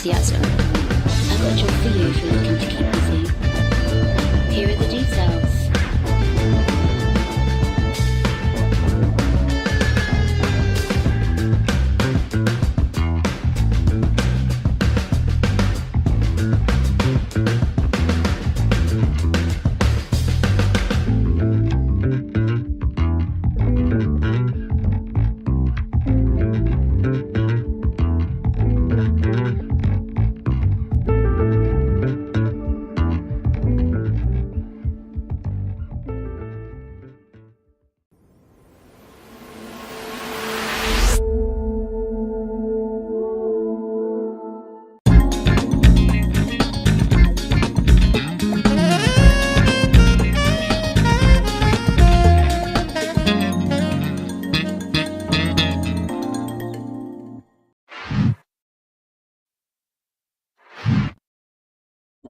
enthusiasm. I've got a job for you if you're looking to keep busy. Here are the details.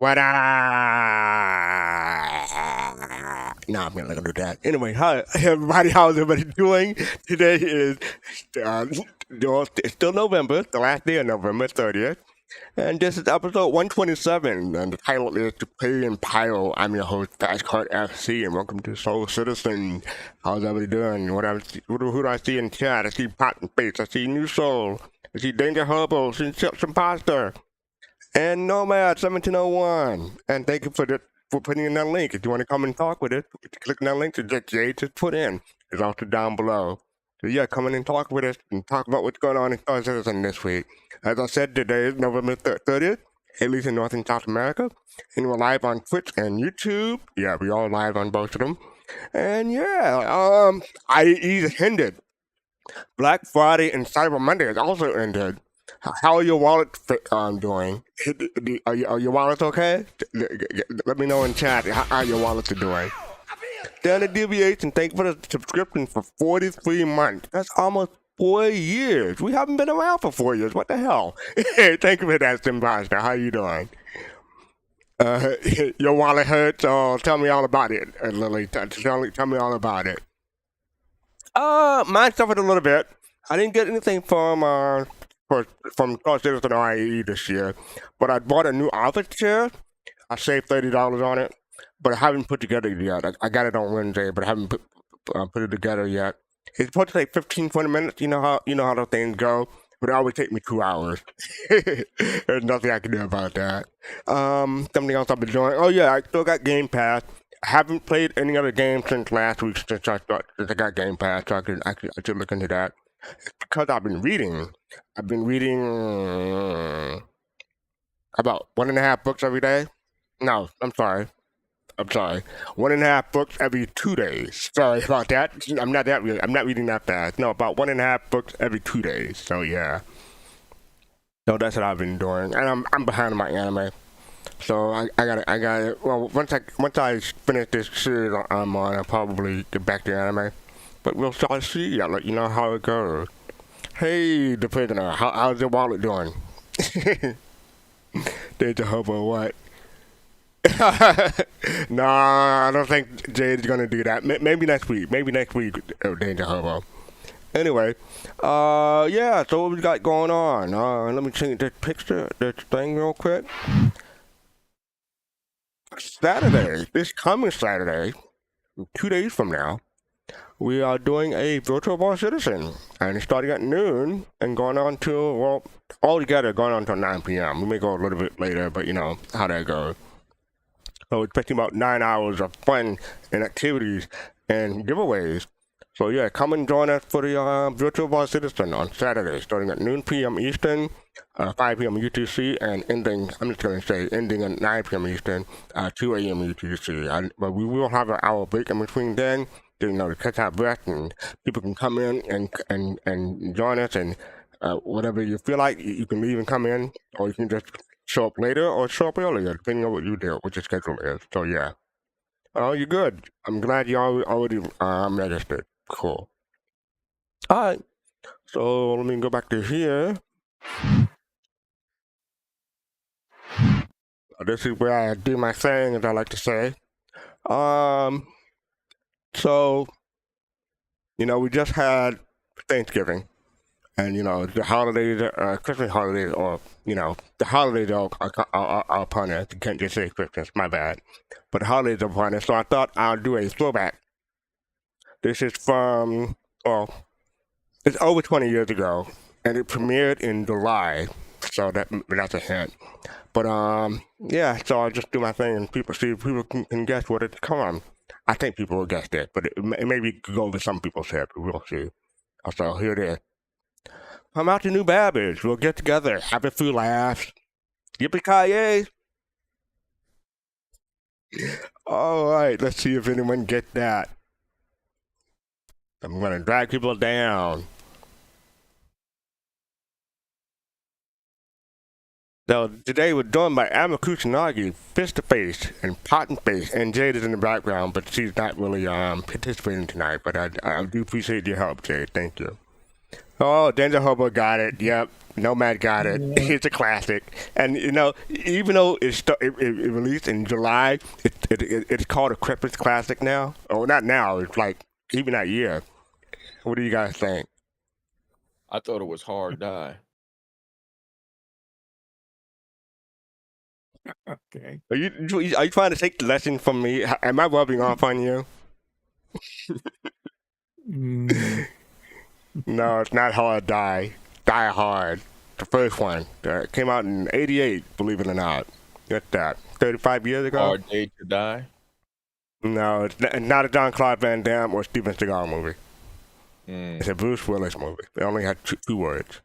What No, I'm not gonna do that. Anyway, hi everybody, how's everybody doing? Today is it's still November, the last day of November 30th. And this is episode 127, and the title is To Play in Pyro. I'm your host, Fastcard FC, and welcome to Soul Citizen. How's everybody doing? Who do I see in chat? I see Pot and Face, I see New Soul, I see Danger Hobo, I see Chips Imposter, and Nomad 1701. And thank you for putting in that link. If you want to come and talk with it, click on that link that Jay just put in. It's also down below. So yeah, come in and talk with us and talk about what's going on in Star Citizen this week. As I said, today is November 30th, at least in North and South America. And we're live on Twitch and YouTube. Yeah, we all live on both of them. And yeah, IE's ended. Black Friday and Cyber Monday has also ended. How are your wallets doing? Are your wallets okay? Let me know in chat how your wallets are doing. Standard Deviation, thank you for the subscription for 43 months. That's almost 4 years. We haven't been around for 4 years. What the hell? Thank you for that, Simbaster. How you doing? Your wallet hurts? Oh, tell me all about it, Lily. Tell me all about it. Mine suffered a little bit. I didn't get anything from Star Citizen or IE this year, but I bought a new office chair. I saved $30 on it, but I haven't put together yet. I got it on Wednesday, but I haven't put it together yet. It's supposed to take 15-20 minutes. You know how those things go, but it always take me 2 hours. There's nothing I can do about that. Something else I've been doing. Oh yeah, I still got Game Pass. I haven't played any other game since last week since I got Game Pass, so I should look into that. It's because I've been reading. I've been reading about 1.5 books every day. No, I'm sorry. 1.5 books every 2 days. Sorry about that. I'm not reading that fast. No, about 1.5 books every 2 days. So yeah. So that's what I've been doing, and I'm behind on my anime. So I got it. Well, once I finish this series I'm on, I'll probably get back to anime. But we'll start to see. I'll let you know how it goes. Hey, the prisoner, how's your wallet doing? Did you hobo what? No, I don't think Jade's gonna do that. Maybe next week. Danger Hobo. Anyway, yeah. So what we got going on? Let me change this thing real quick. Saturday, this coming Saturday, 2 days from now, we are doing a virtual bar citizen, and it's starting at noon and going on till, well, altogether going on till 9 p.m. We may go a little bit later, but you know how that goes. So expecting about 9 hours of fun and activities and giveaways. So yeah, come and join us for the virtual bar citizen on Saturday, starting at noon p.m. Eastern, 5 p.m. UTC, and ending at 9 p.m. Eastern, 2 a.m. UTC. But we will have an hour break in between then, to catch our breath, and people can come in and join us, and whatever you feel like, you can leave and come in, or you can just show up later or show up earlier, depending on what you do, what your schedule is. So yeah. Oh, you're good. I'm glad you already registered. Cool. Alright. So let me go back to here. This is where I do my thing, as I like to say. So, we just had Thanksgiving. And the holidays, Christmas holidays, or the holidays are upon us. You can't just say Christmas. My bad. But the holidays are upon us. So I thought I'll do a throwback. This is from, well, it's over 20 years ago, and it premiered in July. So that's a hint. But yeah. So I'll just do my thing, and people see if people can guess what it's from. I think people will guess that, but it maybe go over some people's head. We'll see. So here it is. Come out to New Babbage. We'll get together, have a few laughs. Yippee-ki-yay! All right, let's see if anyone gets that. I'm gonna drag people down. So today we're joined by Amma Kusanagi, Fist to Face, and Pot and Face, and Jade is in the background, but she's not really participating tonight. But I do appreciate your help, Jade. Thank you. Oh, Denzel Hobo got it. Yep. Nomad got it. Yeah. It's a classic. And, even though it released in July, it's called a Christmas classic now. Oh, not now. It's like, even that year. What do you guys think? I thought it was Hard Die. Okay. Are you trying to take the lesson from me? Am I rubbing off on you? Mm, No, it's not Hard Die. Die Hard. The first one. It came out in 88, believe it or not. Get that. 35 years ago? Hard Day to Die. No, it's not a John Claude Van Damme or Steven Seagal movie. Mm. It's a Bruce Willis movie. They only had two words.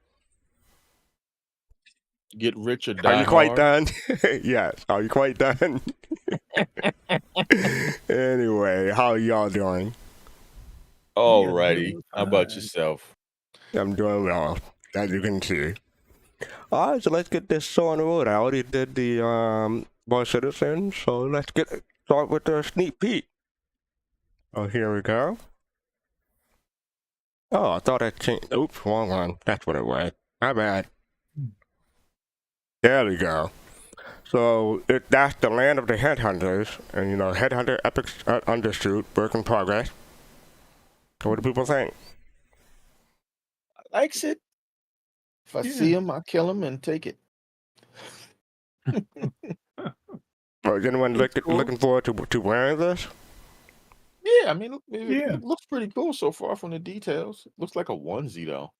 Get Rich or Die Are you quite Hard. done? Yes. Are you quite done? Anyway, how are y'all doing? Alrighty. Yeah, How about fine. yourself? I'm doing well, as you can see. All right, so let's get this show on the road. I already did the Boy Citizen, so let's start with the sneak peek. Oh, here we go. Oh, I thought I changed. Oops, wrong one. That's what it was. My bad. There we go. So that's the land of the headhunters, and headhunter epic undershoot, work in progress. What do people think? I likes it. If I see him, I kill him and take it. Or is anyone It's cool. looking forward to wearing this? Yeah, I mean, Yeah. it looks pretty cool so far from the details. It looks like a onesie though.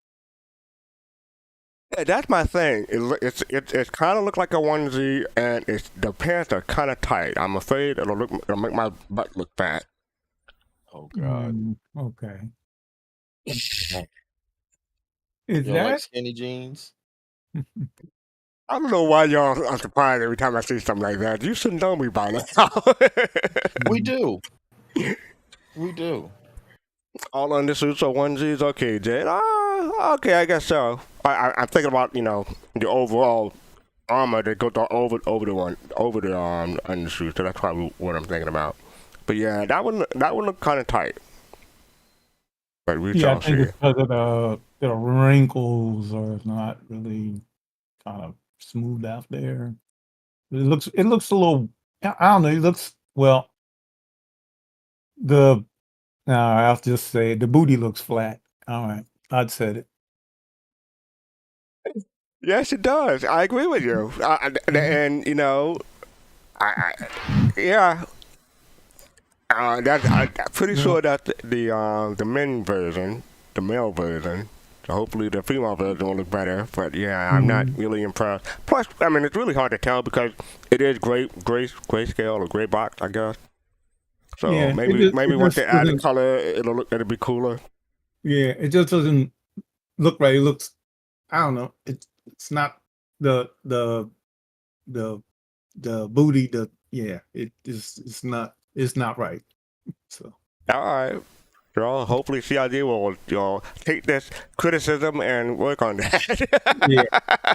Yeah, that's my thing. It kind of look like a onesie, and the pants are kind of tight. I'm afraid it'll make my butt look fat. Oh God. Okay. Is You don't like that? skinny jeans? I don't know why y'all are surprised every time I see something like that. You should know me by now. We do. We do. All undersuits or onesies? Okay, Jade. Okay, I guess so. I'm thinking about the overall armor that goes over the undersuit. So that's probably what I'm thinking about. But yeah, that one look kind of tight. But we Yeah, I shall think see. it's because of the wrinkles are not really kind of smoothed out there. It looks a little. I don't know. It looks well. I'll just say the booty looks flat. All right, I'd said it. Yes, it does. I agree with you. And yeah. I'm pretty Yeah. sure that the men version, the male version, so hopefully the female version will look better. But yeah, I'm not really impressed. Plus, I mean, it's really hard to tell because it is grayscale or gray box, I guess. So Yeah, maybe it once just they add the doesn't. color, it'll be cooler. Yeah, it just doesn't look right. It looks. I don't know. It's not the booty. It's not. It's not right. So All right. So hopefully CID will take this criticism and work on that. yeah.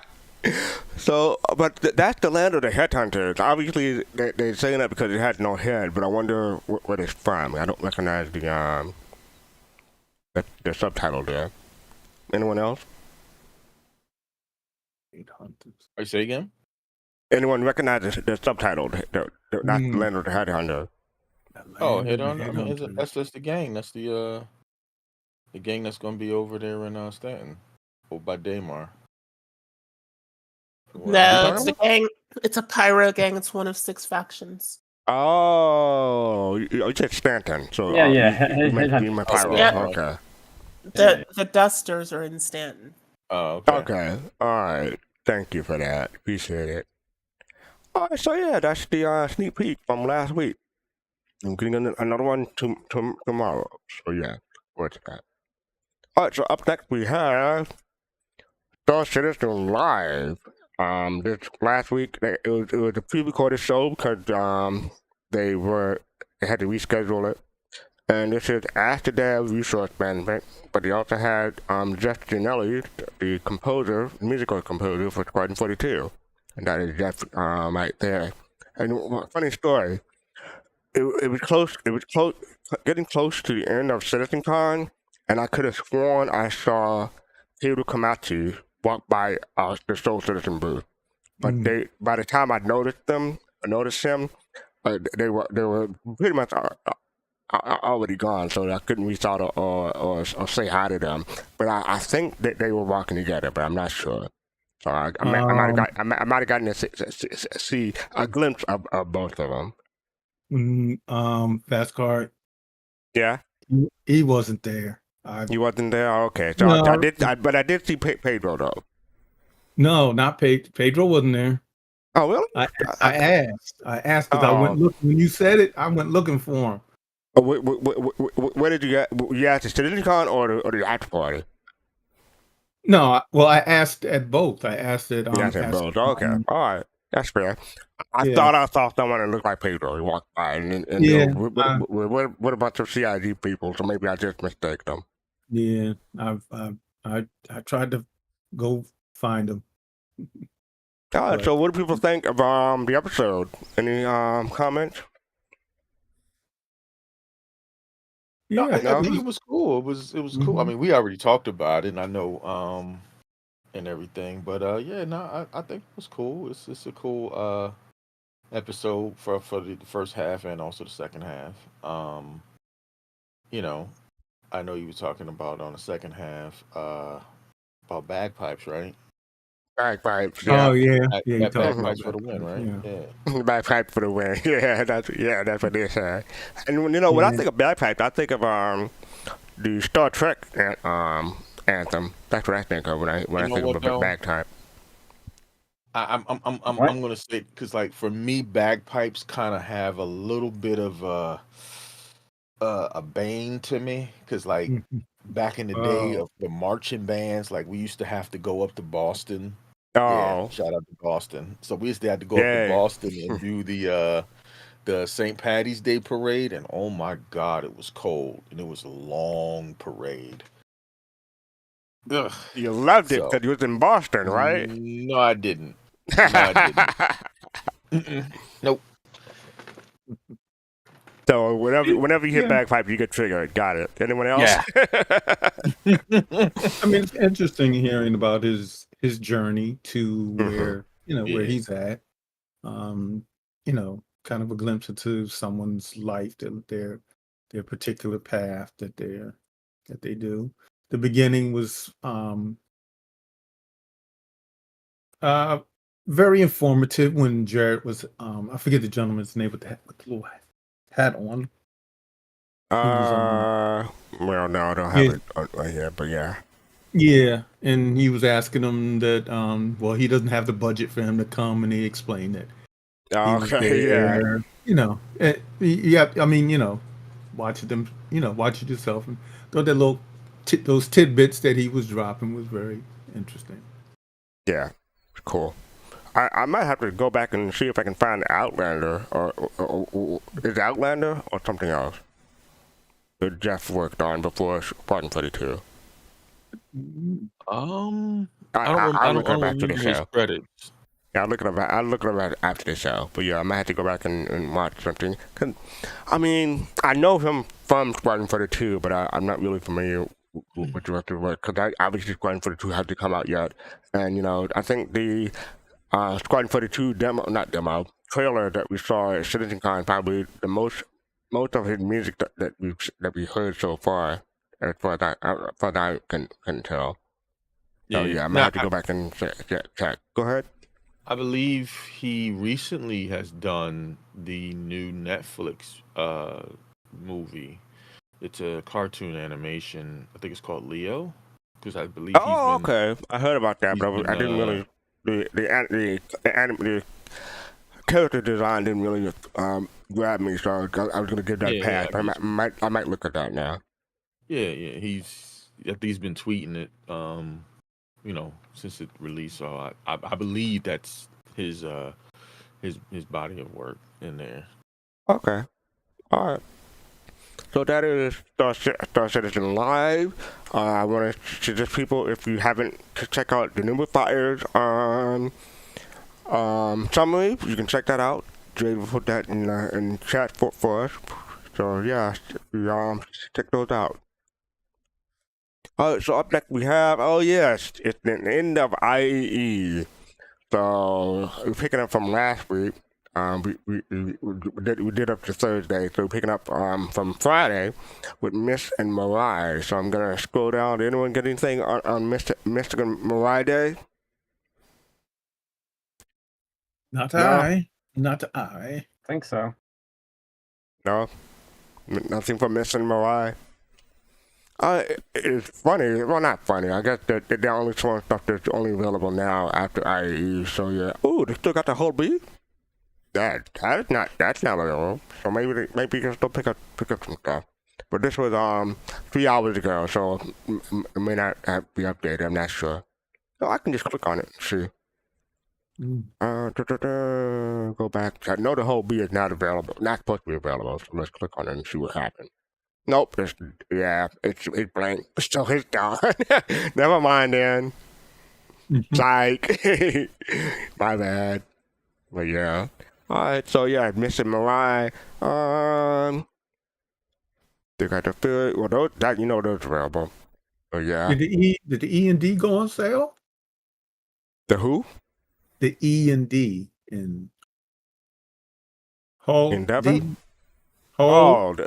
So, but that's the land of the headhunters. Obviously, they're saying that because it has no head, but I wonder what it's from. I don't recognize the subtitle there. Anyone else? Headhunters. I say again? Anyone recognize the subtitle? That's the land of the headhunters. Oh, Land of the Headhunter. I mean, Headhunters. that's just the gang. That's the gang that's gonna be over there in Stanton. or by Daymar? What are we No, talking it's a about? gang. It's a Pyro gang. It's one of 6 factions. Oh, you said Stanton. So Yeah, yeah. you meant Headhunters. Pyro. Yeah. Okay. The Dusters are in Stanton. Oh, okay. Okay. All right. Thank you for that. Appreciate it. All right. So yeah, that's the sneak peek from last week. I'm getting another one tomorrow. So yeah, what's that? All right. So up next we have Star Citizen Live. This last week it was a pre-recorded show because they had to reschedule it. And this is after their resource management, but they also had Jeff Gianelli, the composer, musical composer for Squadron 42. And that is Jeff right there. And funny story, it was close, getting close to the end of CitizenCon, and I could have sworn I saw Pyro walk by the Soul Citizen booth. But by the time I noticed him, they were pretty much already gone, so I couldn't reach out or say hi to them. But I think that they were walking together, but I'm not sure. So I might have gotten to see a glimpse of both of them. Fast Card. Yeah, He wasn't there. you wasn't there. Okay, so No. I did see Pedro though. No, not Pedro wasn't there. Oh really? I asked because I went looking. When you said it, I went looking for him. Where did you get? You asked the CitizenCon or the after party? No, I asked at both. I asked at Yeah, at both. Okay, all right, that's fair. I Yeah. thought I saw someone that looked like Pedro. He walked by, and Yeah, what a bunch of CID people. So maybe I just mistake them. Yeah, I tried to go find him. All right. But- So what do people think of the episode? Any comments? Yeah, I think it was cool. It was cool. I Mhm. mean, we already talked about it, and I know and everything. But yeah, no, I think it was cool. It's a cool episode for the first half and also the second half. You know, I know you were talking about on the second half about bagpipes, right? Bagpipes. Oh yeah, Bag- yeah. You bag- talked about bagpipes for the win, right? Yeah. Yeah. Bagpipe for the win. That's what they say. And when I Yeah. think of bagpipe, I think of the Star Trek anthem. That's what I think of when I think what, of though? a bagpipe. I'm What? gonna say because like for me, bagpipes kind of have a little bit of a bane to me because like Mhm. back in the day Oh. of the marching bands, like we used to have to go up to Boston. Oh, Yeah, shout out to Boston. So we used to have to go up Yeah. to Boston and do the St. Patty's Day parade, and oh my God, it was cold and it was a long parade. Ugh. you loved it So- because you was in Boston, right? No, I didn't. No, I didn't. Mm-mm. Nope. So whenever you hit Yeah. bagpipe, you get triggered. Got it. Anyone else? Yeah. I mean, it's interesting hearing about his journey to where where Yeah. he's at. Kind of a glimpse into someone's life, their particular path that they do. The beginning was very informative when Jared was I forget the gentleman's name with the little hat on. Well, no, I don't have Yeah. it right here, but yeah. Yeah, and he was asking him that well, he doesn't have the budget for him to come, and he explained that he was Okay, yeah. there. I mean, watch them, watch it yourself, and thought that those tidbits that he was dropping was very interesting. Yeah, cool. I might have to go back and see if I can find Outlander, or is it Outlander or something else that Jeff worked on before Squadron 42. I look don't up after the remember his show. credits. Yeah, I'll look it up after the show. But yeah, I might have to go back and watch something. 'Cause, I mean, I know him from Squadron 42, but I'm not really familiar with the rest of the work because obviously Squadron 42 hasn't to come out yet. And I think the Squadron 42 trailer that we saw at CitizenCon probably the most of his music that we heard so far, as far as I can tell. Oh yeah, I'm gonna Now, have to go back and check. Go ahead. I believe he recently has done the new Netflix movie. It's a cartoon animation. I think it's called Leo, because I believe Oh, okay. I heard about that, he's but been I didn't really the character design didn't really grab me, so I was gonna give that a yeah, pass. But I might look at that now. yeah. I think he's been tweeting it since it released. So I believe that's his body of work in there. Okay. All right. So that is Star Citizen Live. I want to suggest people, if you haven't, to check out the Number Fires summary. You can check that out. Jay will put that in chat for us. So yeah, check those out. So up next we have, it's the end of IEE. So we're picking up from last week. We did up to Thursday, so we're picking up from Friday with Miss and Mariah. So I'm gonna scroll down. Did anyone get anything on Mr. and Mariah Day? Not No. I. Not I. think so. No, nothing for Miss and Mariah. It's funny. Well, not funny. I guess they're only showing stuff that's only available now after IE. So yeah. Ooh, they still got the whole beat. That's not available. So maybe you can still pick up some stuff. But this was 3 hours ago, so it may not be updated. I'm not sure. So I can just click on it and see. Go back. I know the whole beat is not available. Not supposed to be available. So let's click on it and see what happened. Nope, it's blank. So it's gone. Never mind then. Psych. My bad. But yeah. Alright, so yeah, Mr. Mariah. They got the feel. Well, those available. But yeah. Did the E and D go on sale? The who? The E and D in Hull Endeavor? D? Hull, Hull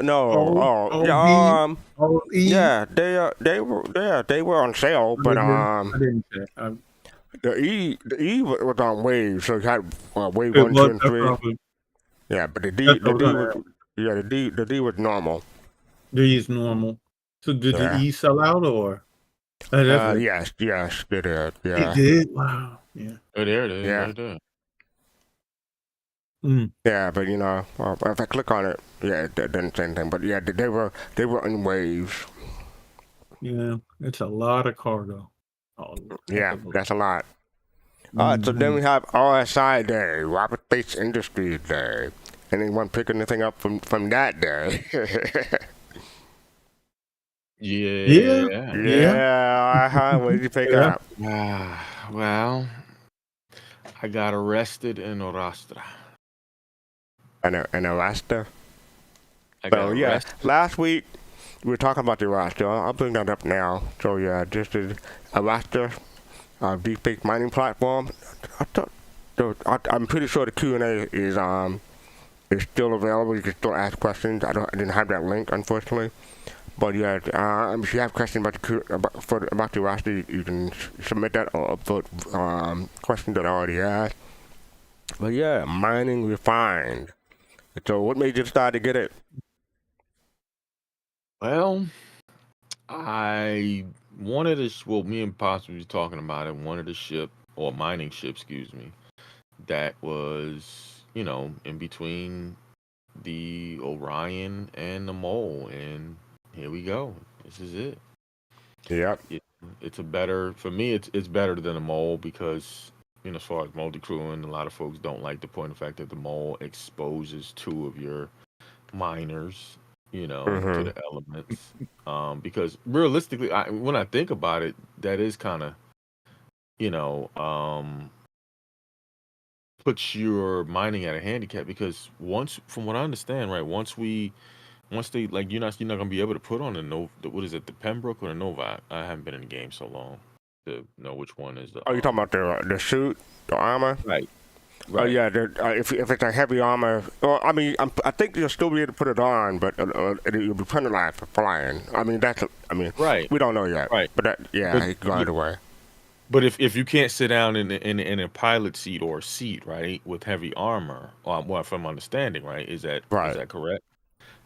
E? yeah, they were on sale, but I didn't check. the E was on Wave, so you had Wave It 1, 2, was and 3. probably- Yeah, but the D That's what I was, yeah, the D was normal. D is normal. So did Yeah. the E sell out or? Yes, they did. Yeah, It did. Wow. Yeah. Oh, there it is. Yeah. Right there. yeah, but if I click on it, yeah, it didn't say anything. But yeah, they were in waves. Yeah. It's a lot of cargo. Oh, Yeah, that's a lot. Alright, so then we have RSI Day, Robert Space Industries Day. Anyone pick anything up from that day? Yeah. What did you pick Yeah. up? Well, I got arrested in Orastra. An Arasta? I got So yeah, arrested. last week we were talking about the Arasta. I'll bring that up now. So yeah, this is Arasta, deepfake mining platform. I'm pretty sure the Q&A is still available. You can still ask questions. I didn't have that link, unfortunately. But yeah, if you have questions about the Arasta, you can submit that or upvote questions that I already asked. But yeah, mining refined. So what made you decide to get it? Well, I wanted me and Pops were talking about it, wanted a ship, or a mining ship, excuse me, that was, in between the Orion and the Mole, and here we go. This is it. Yep. It's for me, it's better than the Mole because, as far as multi-crewing, a lot of folks don't like to point the fact that the Mole exposes 2 of your miners, to the elements. Because realistically, when I think about it, that is kind of, puts your mining at a handicap because from what I understand, right, once they like, you're not gonna be able to put on what is it, the Pembroke or the Nova? I haven't been in the game so long to know which one is the. Oh, you talking about the suit, the armor? Right. Oh yeah, if it's a heavy armor, well, I mean, I think you'll still be able to put it on, but you'll be penalized for flying. I mean, Right. we don't know yet. Right. But it can go either way. But if you can't sit down in a pilot seat or a seat, right, with heavy armor, well, if I'm understanding, right, is Right. that correct?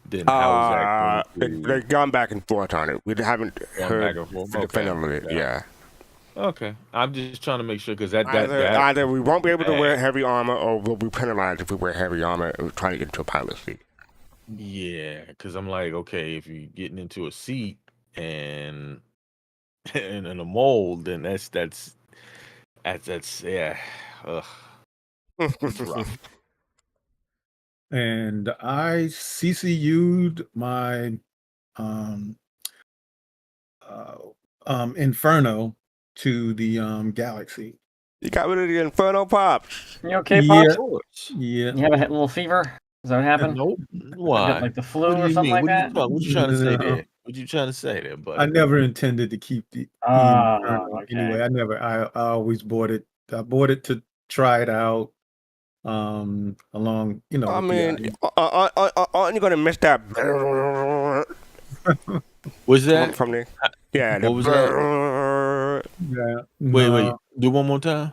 Then how is that going They've to gone back and forth on it. We haven't run back heard and forth? definitively. Okay, Yeah. okay. I'm just trying to make sure because that Either we won't be able to wear bad. heavy armor, or we'll be penalized if we wear heavy armor and we're trying to get into a pilot seat. Yeah, because I'm like, okay, if you're getting into a seat and and in a mold, then that's yeah, ugh, it's rough. And I CCU'd my um Inferno to the Galaxy. You got rid of the Inferno Pops. You okay, Yeah. Pops? Course. Yeah. You have a little fever? Does that happen? Nope. You Why? got like the flu What do or you something mean? like that? What you trying to say No. there? What you trying to say there, buddy? I never intended to keep the Inferno okay. anyway. I always bought it. I bought it to try it out. Along, I with mean, aren't you gonna miss that? Was that? From the? Yeah. What was that? yeah. Wait. Do one more time.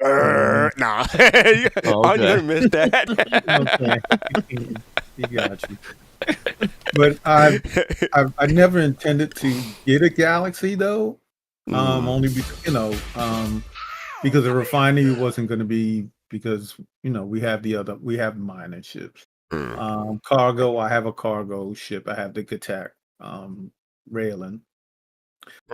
Nah. Aren't you gonna miss that? Okay. You got you. But I never intended to get a Galaxy though. Only because because the refinery wasn't going to be, because we have mining ships. Cargo, I have a cargo ship. I have the Katak railing.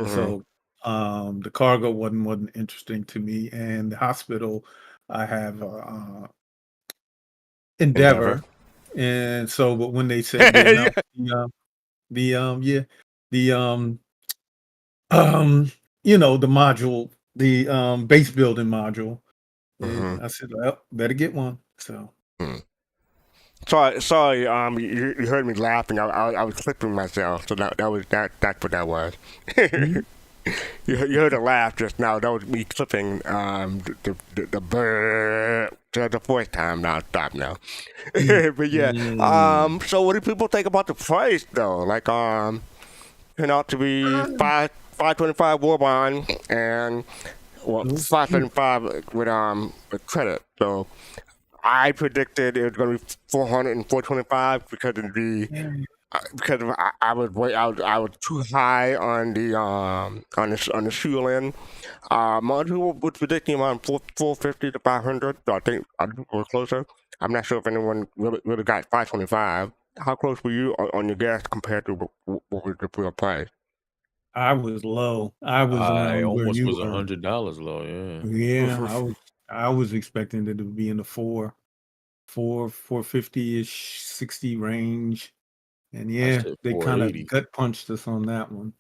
So the cargo wasn't interesting to me, and the hospital, I have Endeavor. And so, but when they said the module, the base building module, and I said, well, better get one. So sorry, you heard me laughing. I was clipping myself, so that's what that was. You heard a laugh just now. That was me clipping the bird. The fourth time now. Stop now. But yeah. So what do people think about the price though? Like turned out to be 525 war bond and 575 with credit. So I predicted it was going to be 400 and 425 because of the. Because I was too high on the fuel end. Most people was predicting around 450 to 500. So I think we're closer. I'm not sure if anyone really got 525. How close were you on your gas compared to what was the real price? I was low. I was I around where almost you was were. $100 low. Yeah. Yeah, I was expecting it to be in the 450-ish, 60 range. And yeah, they kind of gut punched us on that one.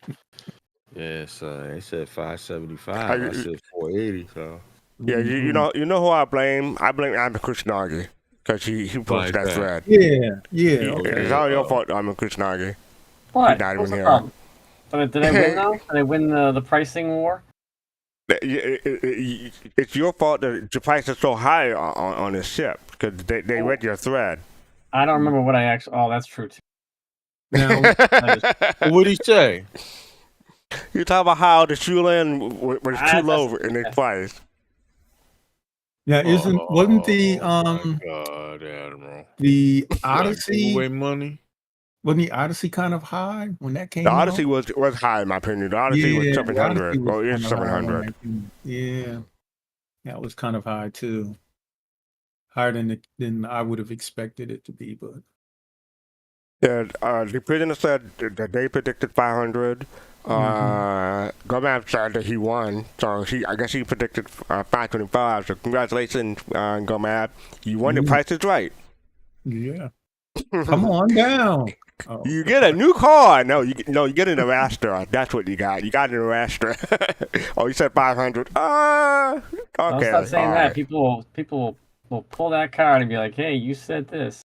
Yeah, so they said 575. I said 480. So yeah, you know who I blame? I blame Ahmed Kushnagi because he posted that thread. Yeah. Okay. It's all your fault, Ahmed Kushnagi. What? He's not even here. Problem? Did they win though? Did they win the pricing war? It's your fault that the price is so high on this ship because they read your thread. I don't remember what I actually. Oh, that's true too. Now, what did he say? You talk about how the fuel end was too low in its price. Yeah, wasn't the God, Admiral. the Odyssey away money? Wasn't the Odyssey kind of high when that came The Odyssey out? was high in my opinion. The Odyssey was 700. Well, it's 700. Yeah, that was kind of high too. Higher than I would have expected it to be, but yeah, the prisoner said that they predicted 500. Gomab said that he won, so I guess he predicted 525. So congratulations, Gomab. You won. The price is right. Yeah. Come on down. Oh. You get a new car. No, you get an Arastra. That's what you got. You got an Arastra. Oh, you said 500. Okay. Don't stop saying that. People will pull that card and be like, "Hey, you said this."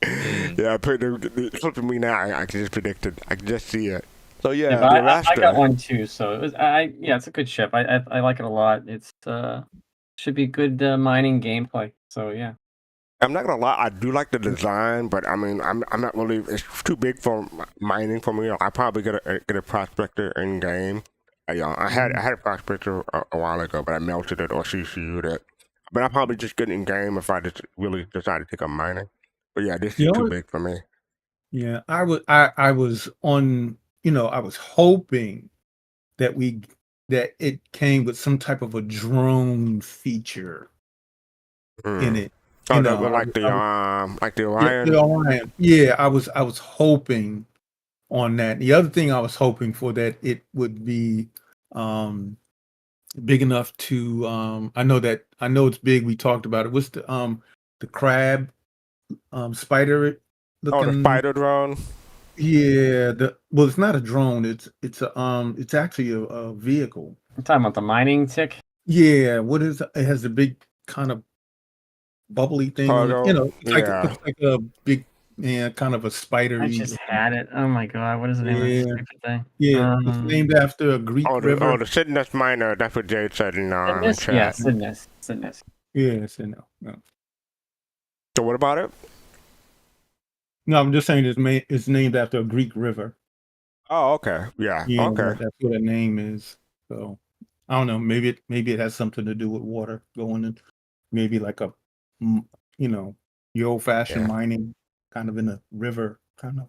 Yeah, the flipping me now. I can just predict it. I can just see it. So yeah, I got one too. So it was, it's a good ship. I like it a lot. It's should be good mining gameplay. So yeah. I'm not gonna lie, I do like the design, but I mean, I'm not really. It's too big for mining for me. I probably get a prospector in game. I had a prospector a while ago, but I melted it or CCU'd it. But I probably just get in game if I just really decide to take up mining. But yeah, this is too big for me. Yeah, I was on, I was hoping that it came with some type of a drone feature in it. Oh, like the Orion. The Orion. Yeah, I was hoping on that. The other thing I was hoping for that it would be big enough to I know it's big. We talked about it. What's the crab spider looking? Oh, the spider drone. Yeah, well, it's not a drone. It's actually a vehicle. You're talking about the mining tick? Yeah, what is it? It has a big kind of bubbly thing on it. Looks like a big, kind of a spider. I just had it. Oh my god, what is the name of this stupid thing? Yeah, it's named after a Greek river. The Sidnus miner. That's what Jade said in chat. Yeah, Sidnus. Yeah, Sidnus. No. So what about it? No, I'm just saying it's named after a Greek river. Oh, okay. Yeah. Okay. That's what the name is. So I don't know. Maybe it has something to do with water going in. Maybe like your old-fashioned mining, kind of in a river, kind of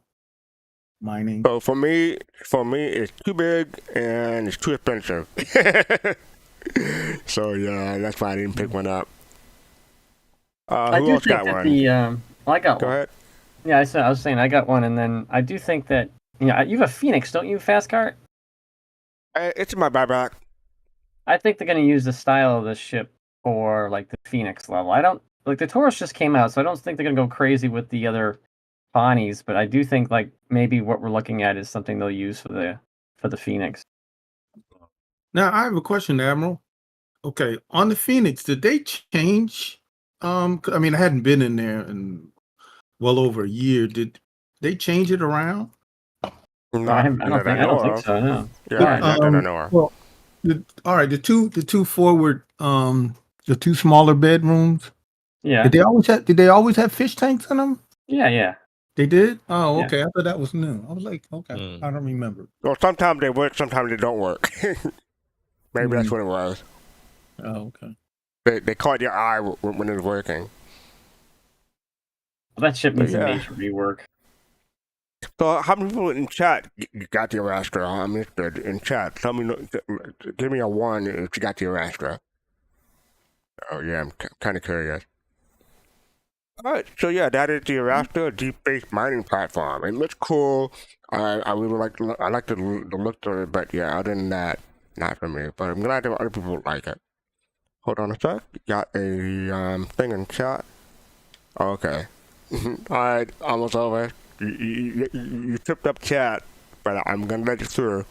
mining. So for me, it's too big and it's too expensive. So yeah, that's why I didn't pick one up. Who else got one? I got one. Go ahead. Yeah, I was saying I got one, and then I do think that you have a Phoenix, don't you, Fast Cart? It's in my buyback. I think they're going to use the style of the ship for like the Phoenix level. I don't like the Taurus just came out, so I don't think they're going to go crazy with the other Bonnies, but I do think like maybe what we're looking at is something they'll use for the Phoenix. Now I have a question, Admiral. Okay, on the Phoenix, did they change? I mean, I hadn't been in there in well over a year. Did they change it around? No, I don't think so. No. Yeah, I don't know. Well, all right. The two forward, the two smaller bedrooms. Yeah. Did they always have fish tanks in them? Yeah. They did. Oh, okay. Yeah. I thought that was new. I was like, okay, I don't remember. Well, sometimes they work, sometimes they don't work. Maybe that's what it was. Oh, okay. They caught your eye when it was working. Well, that ship needs a major rework. So, how many people in chat got the Arastra? I'm interested in chat. Tell me, give me a 1 if you got the Arastra. Oh yeah, I'm kind of curious. All right, so yeah, that is the Arastra, a deep-based mining platform. It looks cool. I really like the look of it, but yeah, other than that, not for me. But I'm glad that other people like it. Hold on a sec. Got a thing in chat. Okay. Alright, almost over. You tripped up chat, but I'm gonna let you through.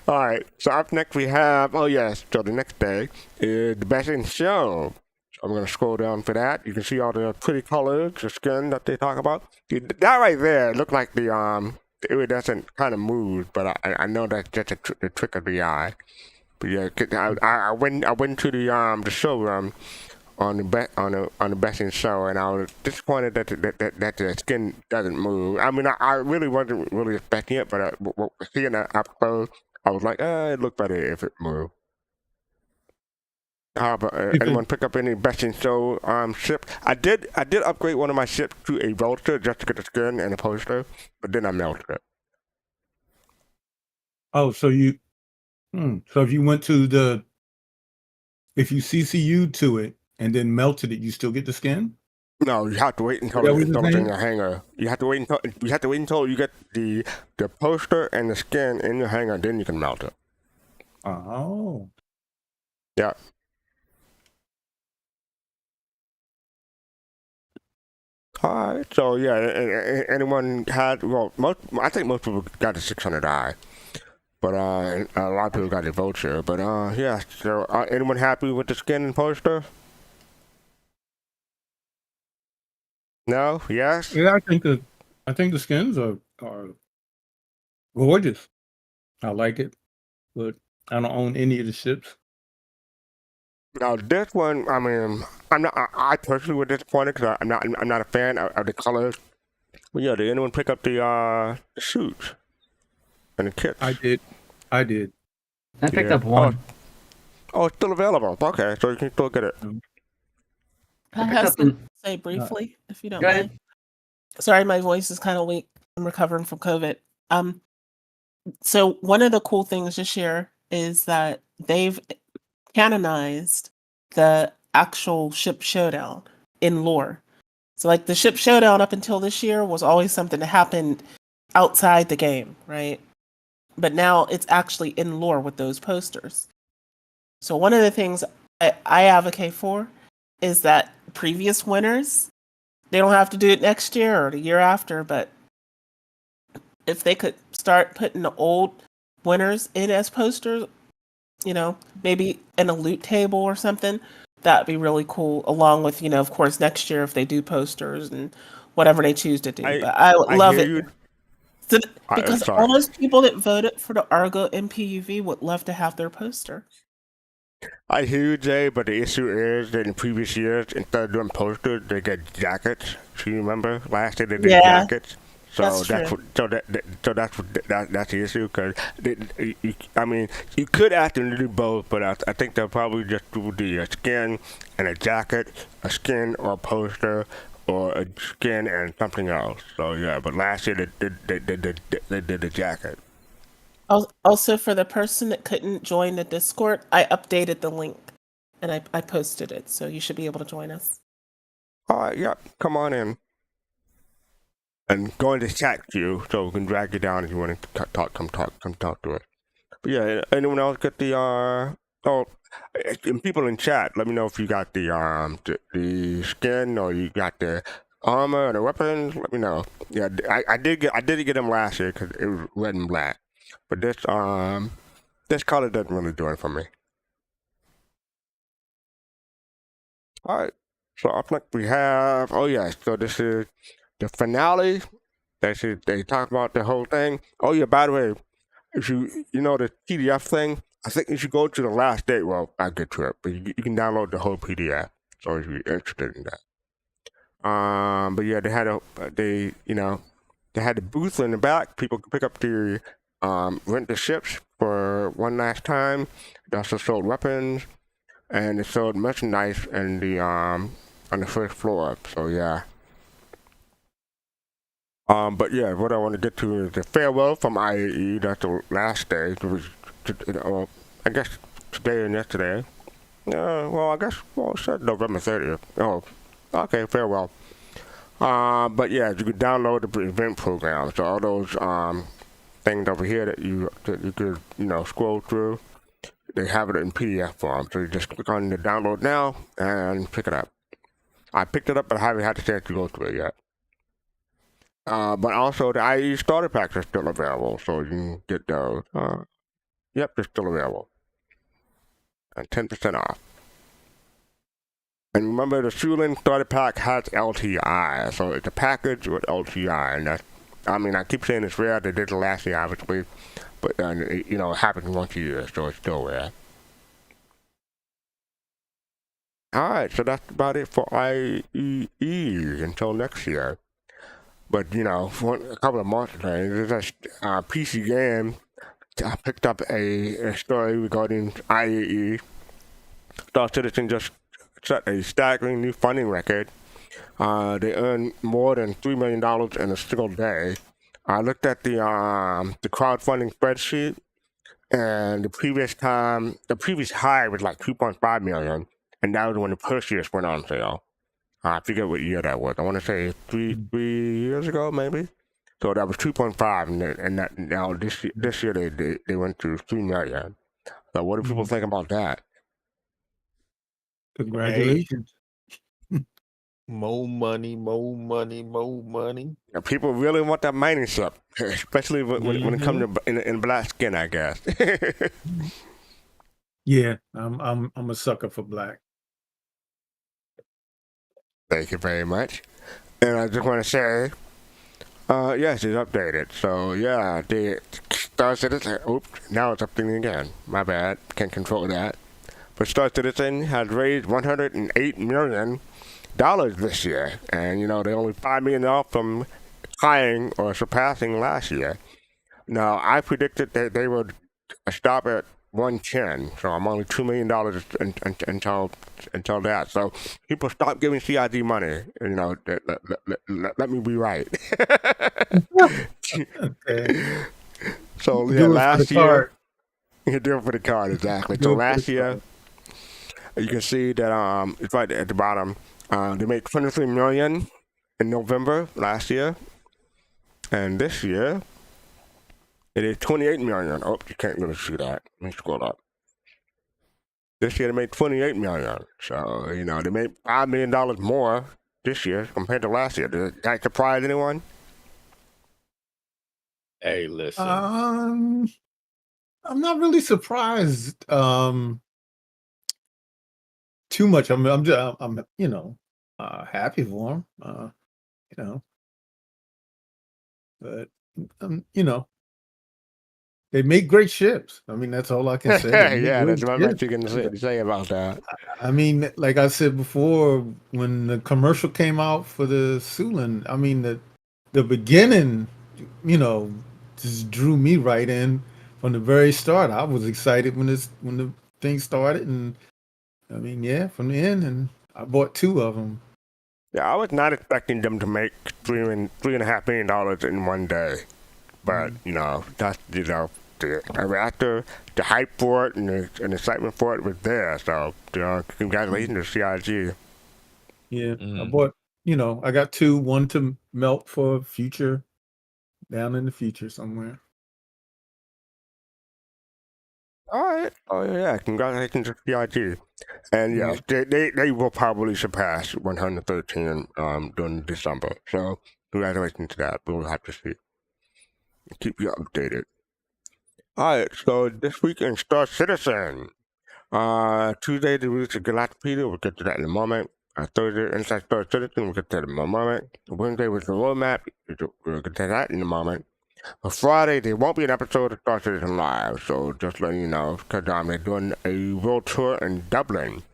Alright, so up next we have, so the next day is the Best in Show. So I'm gonna scroll down for that. You can see all the pretty colors, the skin that they talk about. That right there looked like the iridescent kind of moves, but I know that's just the trick of the eye. But yeah, I went to the showroom on the Best in Show, and I was disappointed that the skin doesn't move. I mean, I really wasn't really expecting it, but seeing it up close, I was like, it looked better if it moved. How about anyone pick up any Best in Show ship? I did upgrade one of my ships to a Vulture just to get the skin and a poster, but then I melted it. Oh, so you. So if you went to if you CCU'd to it and then melted it, you still get the skin? No, you have to wait until it's in your hangar. You have to wait until you get the poster and the skin in your hangar, then you can melt it. Oh. Yeah. All right. So yeah, anyone had? Well, I think most people got the 600i. But a lot of people got the Vulture. But yeah. So anyone happy with the skin and poster? No? Yes? Yeah, I think the skins are gorgeous. I like it, but I don't own any of the ships. Now this one, I mean, I personally was disappointed because I'm not a fan of the colors. But yeah, did anyone pick up the suits and the kits? I did. I did. I picked Yeah. up one. Oh, it's still available. Okay, so you can still get it. I picked have up to say briefly, if you don't Go ahead. mind. Sorry, my voice is kind of weak. I'm recovering from COVID. So one of the cool things this year is that they've canonized the actual ship showdown in lore. So like the ship showdown up until this year was always something that happened outside the game, right? But now it's actually in lore with those posters. So one of the things I advocate for is that previous winners, they don't have to do it next year or the year after, but if they could start putting the old winners in as posters, maybe in a loot table or something, that'd be really cool. Along with, of course, next year if they do posters and whatever they choose to do. But I would love hear it. you. So, because sorry. all those people that voted for the Argo MPUV would love to have their poster. I hear you, Jay, but the issue is that in previous years, instead of doing posters, they get jackets. Do you remember last year they did jackets? So that's that's the issue. Because I mean, you could ask them to do both, but I think they'll probably just do the skin and a jacket, a skin or a poster, or a skin and something else. So yeah, but last year they did the jacket. Also, for the person that couldn't join the Discord, I updated the link and I posted it, so you should be able to join us. All right, yeah, come on in. And go into chat queue so we can drag you down if you want to come talk to us. But yeah, anyone else get the and people in chat, let me know if you got the skin or you got the armor and the weapons. Let me know. Yeah, I did get them last year because it was red and black, but this color doesn't really do it for me. All right, so up next we have so this is the finale. They talk about the whole thing. Oh yeah, by the way, if you know the PDF thing, I think you should go to the last date. Well, I'll get to it, but you can download the whole PDF. So if you're interested in that. But yeah, they had the booth in the back. People could pick up the rent the ships for one last time. They also sold weapons, and they sold merchandise in the on the first floor. So yeah. But yeah, what I want to get to is the farewell from IAE. That's the last day. It was, I guess today and yesterday. It said November 30th. Oh, okay, farewell. But yeah, you can download the event program. So all those things over here that you could scroll through, they have it in PDF form. So you just click on the download now and pick it up. I picked it up, but I haven't had the chance to go through it yet. But also the IE starter packs are still available, so you can get those. Yep, they're still available. And 10% off. And remember, the Shulin starter pack has LTI, so it's a package with LTI, and I keep saying it's rare. They did it last year, obviously, but it happens once a year, so it's still rare. All right, so that's about it for IEE until next year. But for a couple of months ago, this PC game picked up a story regarding IAE. Star Citizen just set a staggering new funding record. They earned more than $3 million in a single day. I looked at the crowdfunding spreadsheet, and the previous high was like 2.5 million, and that was when the Perseus went on sale. I forget what year that was. I want to say three years ago, maybe. So that was 2.5, and that now this year they went to 3 million. So what do people think about that? Congratulations. More money, more money, more money. Now, people really want that mining ship, especially when it comes to in black skin, I guess. Yeah, I'm a sucker for black. Thank you very much. And I just want to say, yes, it's updated. So yeah, the Star Citizen. Oops, now it's updating again. My bad. Can't control that. for Star Citizen has raised $108 million this year, and they're only $5 million off from tying or surpassing last year. Now, I predicted that they would stop at 110, so I'm only $2 million until that. So people stop giving CIG money. Let me be right. Okay. So Do it for last the year, card. you do it for the card, exactly. Do So it for last the year, card. you can see that it's right at the bottom. They made $23 million in November last year, and this year it is $28 million. Oh, you can't really see that. Let me scroll up. This year they made $28 million. So they made $5 million more this year compared to last year. Does that surprise anyone? Hey, listen. I'm not really surprised. Too much. I'm happy for him. But they make great ships. I mean, that's all I can say. They make Yeah, great that's what ships. you can say about that. I mean, like I said before, when the commercial came out for the Sulin, I mean the beginning, just drew me right in from the very start. I was excited when the thing started, and I mean, yeah, from the end, and I bought 2 of them. Yeah, I was not expecting them to make $3.5 million in one day, but that's the reactor, the hype for it, and the excitement for it was there. So congratulations to CIG. Yeah, I bought. I got 2. One to melt for future, down in the future somewhere. All right. Oh yeah, congratulations to CIG. And yes, they will probably surpass 113 during December. So congratulations to that. We'll have to see. Keep you updated. Alright, so this week in Star Citizen. Tuesday they released the Galactapedia, we'll get to that in a moment. Thursday, Inside Star Citizen, we'll get to that in a moment. Wednesday was the roadmap, we'll get to that in a moment. On Friday, there won't be an episode of Star Citizen Live, so just letting you know, because they're doing a world tour in Dublin.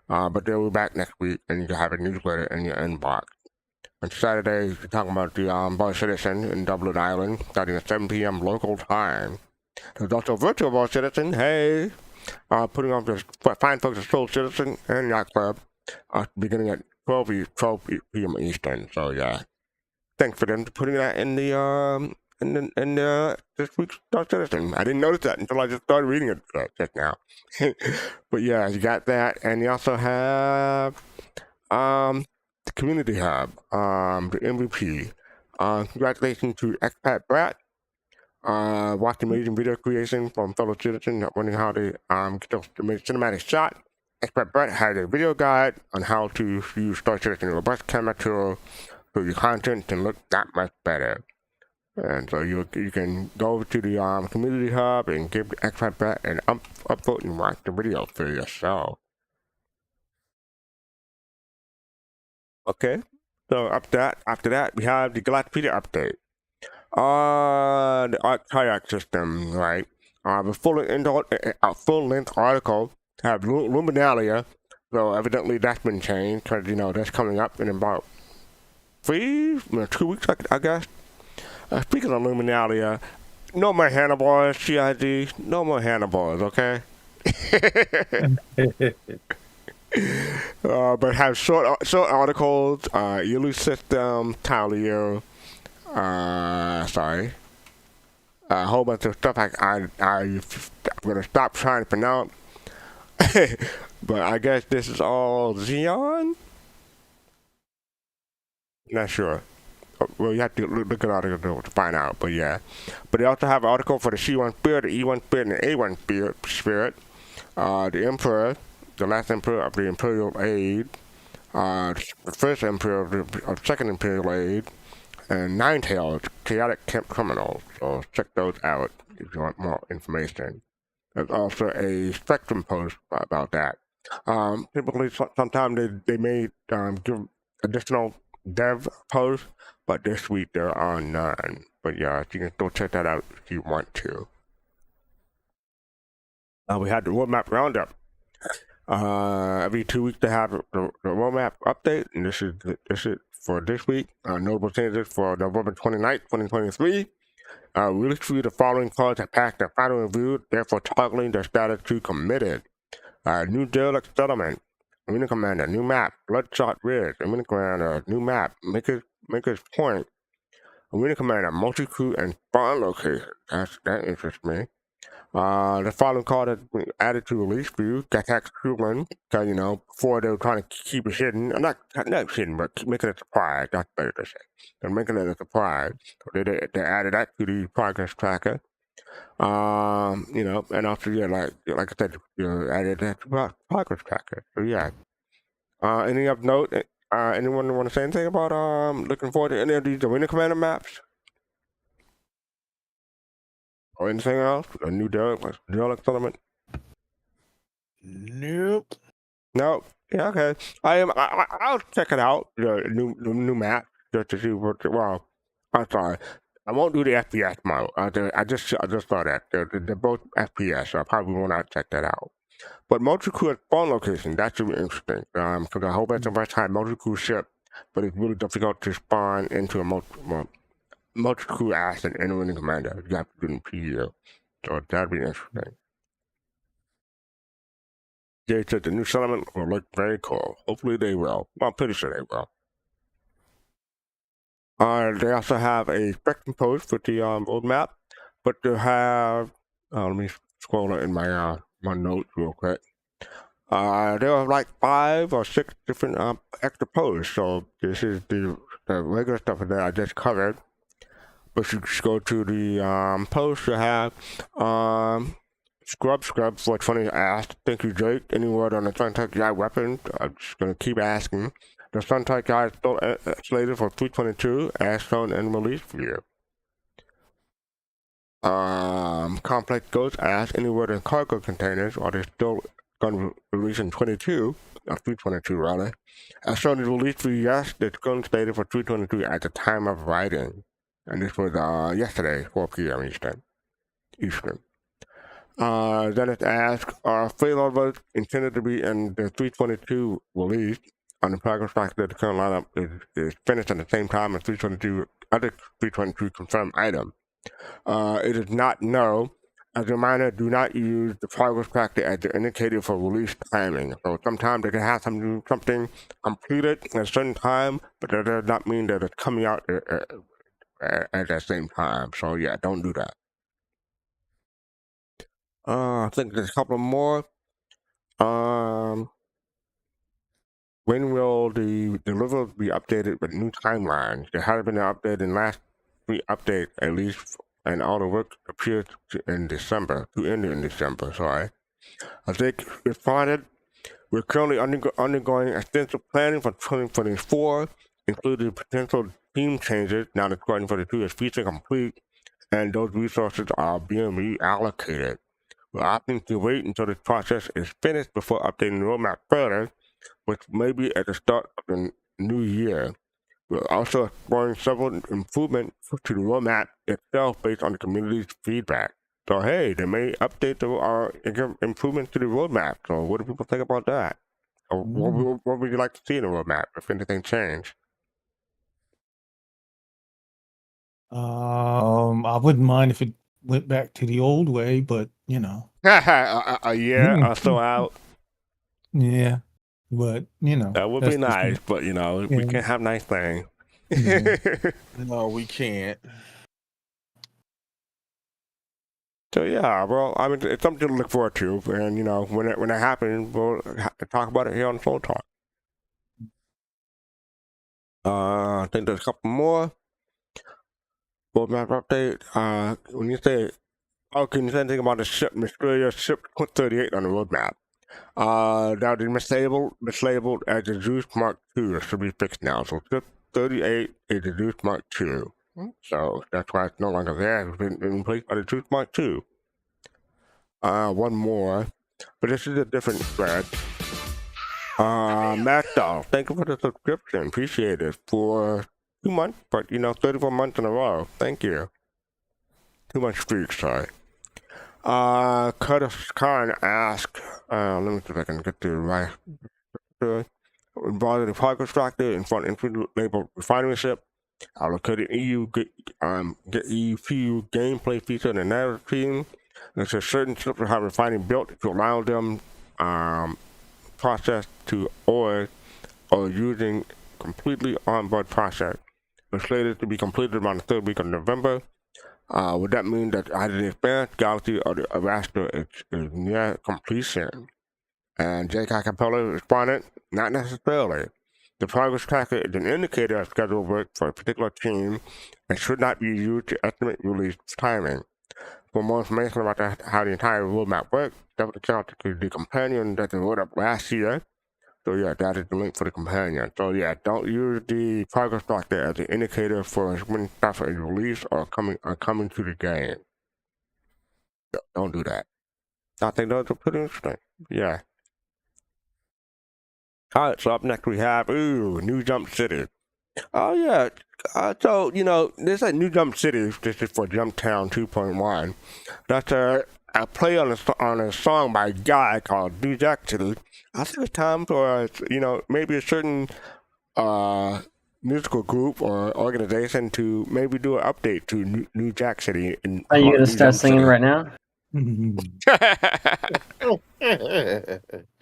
But they'll be back next week, and you can have a newsletter in your inbox. On Saturday, we're talking about the Star Citizen in Dublin, Ireland, starting at 7 p.m. local time. There's also Virtual Star Citizen, hey! Putting on the fine folks at Soul Citizen and Yacht Club, beginning at 12 p.m. Eastern. So yeah, thanks for them putting that in the this week's Star Citizen. I didn't notice that until I just started reading it just now. But yeah, you got that, and you also have the Community Hub, the MVP. Congratulations to Expat Brat. Watch amazing video creation from fellow citizens wondering how they get the cinematic shot. Expert Brett has a video guide on how to use Star Citizen robust camera tool so your content can look that much better. And so you can go over to the community hub and give Expert Brett an upvote and watch the video for yourself. Okay, so after that we have the Galactapedia update. The art kayak system, right? The full-length article have Luminalia, so evidently that's been changed because that's coming up in about 2 weeks, I guess. Speaking of Luminalia, no more handlebars, CID, no more handlebars, okay? But have short articles, Yulu system, Talia. Sorry. A whole bunch of stuff I'm gonna stop trying to pronounce. But I guess this is all Xeon? Not sure. Well, you have to look at the article to find out, but yeah. But they also have an article for the C1 Spirit, the E1 Spirit, and the A1 Spirit. The Emperor, the last Emperor of the Imperial Age, the first Emperor of the Second Imperial Age, and Ninetales, Chaotic Camp Criminals. So check those out if you want more information. There's also a Spectrum post about that. Typically, sometimes they may give additional dev posts, but this week there are none. But yeah, you can go check that out if you want to. We had the roadmap roundup. Every 2 weeks they have the roadmap update, and this is for this week. Notable changes for November 29th, 2023. Release through the following cards have passed their final review, therefore toggling their status to committed. New derelict settlement, Arena Commander, new map, Bloodshot Ridge, Arena Commander, new map, Maker's Point, Arena Commander, multi-crew and spawn location. That interests me. The following card has been added to release view, Gatax Crewman, because, before they were trying to keep it hidden, not hidden, but keep making it a surprise, that's better to say. They're making it a surprise, so they added that to the progress tracker. And also, like I said, added that to progress tracker, so yeah. Any of note, anyone want to say anything about, looking forward to any of these Arena Commander maps? Or anything else? A new derelict settlement? Nope. No. Yeah, okay. I'll check it out. The new map just to see what. Well, I'm sorry. I won't do the FPS mode. I just saw that they're both FPS. So I probably will not check that out. But multi-crew at spawn location, that should be interesting. Because I hope that's a versatile multi-crew ship, but it's really difficult to spawn into a multi-crew asset in Arena Commander. You have to do it in PU. So that'd be interesting. Jay said the new settlement will look very cool. Hopefully they will. Well, I'm pretty sure they will. They also have a spectrum post with the roadmap, but they have. Let me scroll it in my my notes real quick. There are like 5 or 6 different extra posts. So this is the regular stuff that I just covered. But you just go to the post to have Scrub for 20 asked, thank you, Jake. Any word on the Sun-Type guy weapon? I'm just gonna keep asking. The Sun-Type guy is still slated for 322 as shown in release view. Complex Ghost asked, any word on cargo containers? Are they still gonna release in 22? Or 322 rather. As shown in release view, yes, it's going slated for 322 at the time of writing. And this was yesterday, 4 p.m. Eastern. Then it asks, are Payload votes intended to be in the 322 release on the progress track that the current lineup is finished at the same time as 322 other 322 confirmed item? It is not no. As a reminder, do not use the progress tracker as the indicator for release timing. So sometimes they can have something completed at a certain time, but that does not mean that it's coming out at that same time. So yeah, don't do that. I think there's a couple more. When will the deliverables be updated with new timelines? There has been an update in last week update at least, and all the work appears to end in December. Sorry. I think responded. We're currently undergoing extensive planning for 2024, including potential team changes now that Squadron 42 is feature complete, and those resources are being reallocated. We're opting to wait until this process is finished before updating the roadmap further, which may be at the start of the new year. We're also exploring several improvements to the roadmap itself based on the community's feedback. So hey, they may update improvements to the roadmap. So what do people think about that? Or what would you like to see in the roadmap if anything changed? I wouldn't mind if it went back to the old way, but a year or so out. Yeah, but that would be nice. But we can't have nice things. No, we can't. So yeah, well, I mean, it's something to look forward to, and when it happens, we'll talk about it here on Soul Talk. I think there's a couple more. Roadmap update. When you say, can you say anything about the mysterious ship 38 on the roadmap? Now the mislabeled as the Zeus Mark II should be fixed now. So ship 38 is the Zeus Mark II. So that's why it's no longer there. It's been replaced by the Zeus Mark II. One more, but this is a different thread. Macdol, thank you for the subscription. Appreciate it for 2 months, but 34 months in a row. Thank you. 2 months streak, sorry. Curtis Khan asked, let me see if I can get the right. Involved the progress tracker in front of label refinery ship. Allocated EU get EU gameplay feature in the narrative team. There's a certain ships will have refining built to allow them process to or using completely onboard process. It's slated to be completed around the third week of November. Would that mean that either the advanced Galaxy or the Arastra is near completion? And J.K. Capella responded, not necessarily. The progress tracker is an indicator of scheduled work for a particular team and should not be used to estimate release timing. For more information about how the entire roadmap works, definitely check out the companion that they wrote up last year. So yeah, that is the link for the companion. So yeah, don't use the progress tracker as an indicator for when stuff is released or coming to the game. Don't do that. I think those are pretty interesting. Yeah. Alright, so up next we have New Jump City. Oh yeah. So there's a New Jump City. This is for Jumptown 2.1. That's a play on a song by a guy called New Jack City. I think it's time for maybe a certain musical group or organization to maybe do an update to New Jack City. Are you gonna start singing right now? You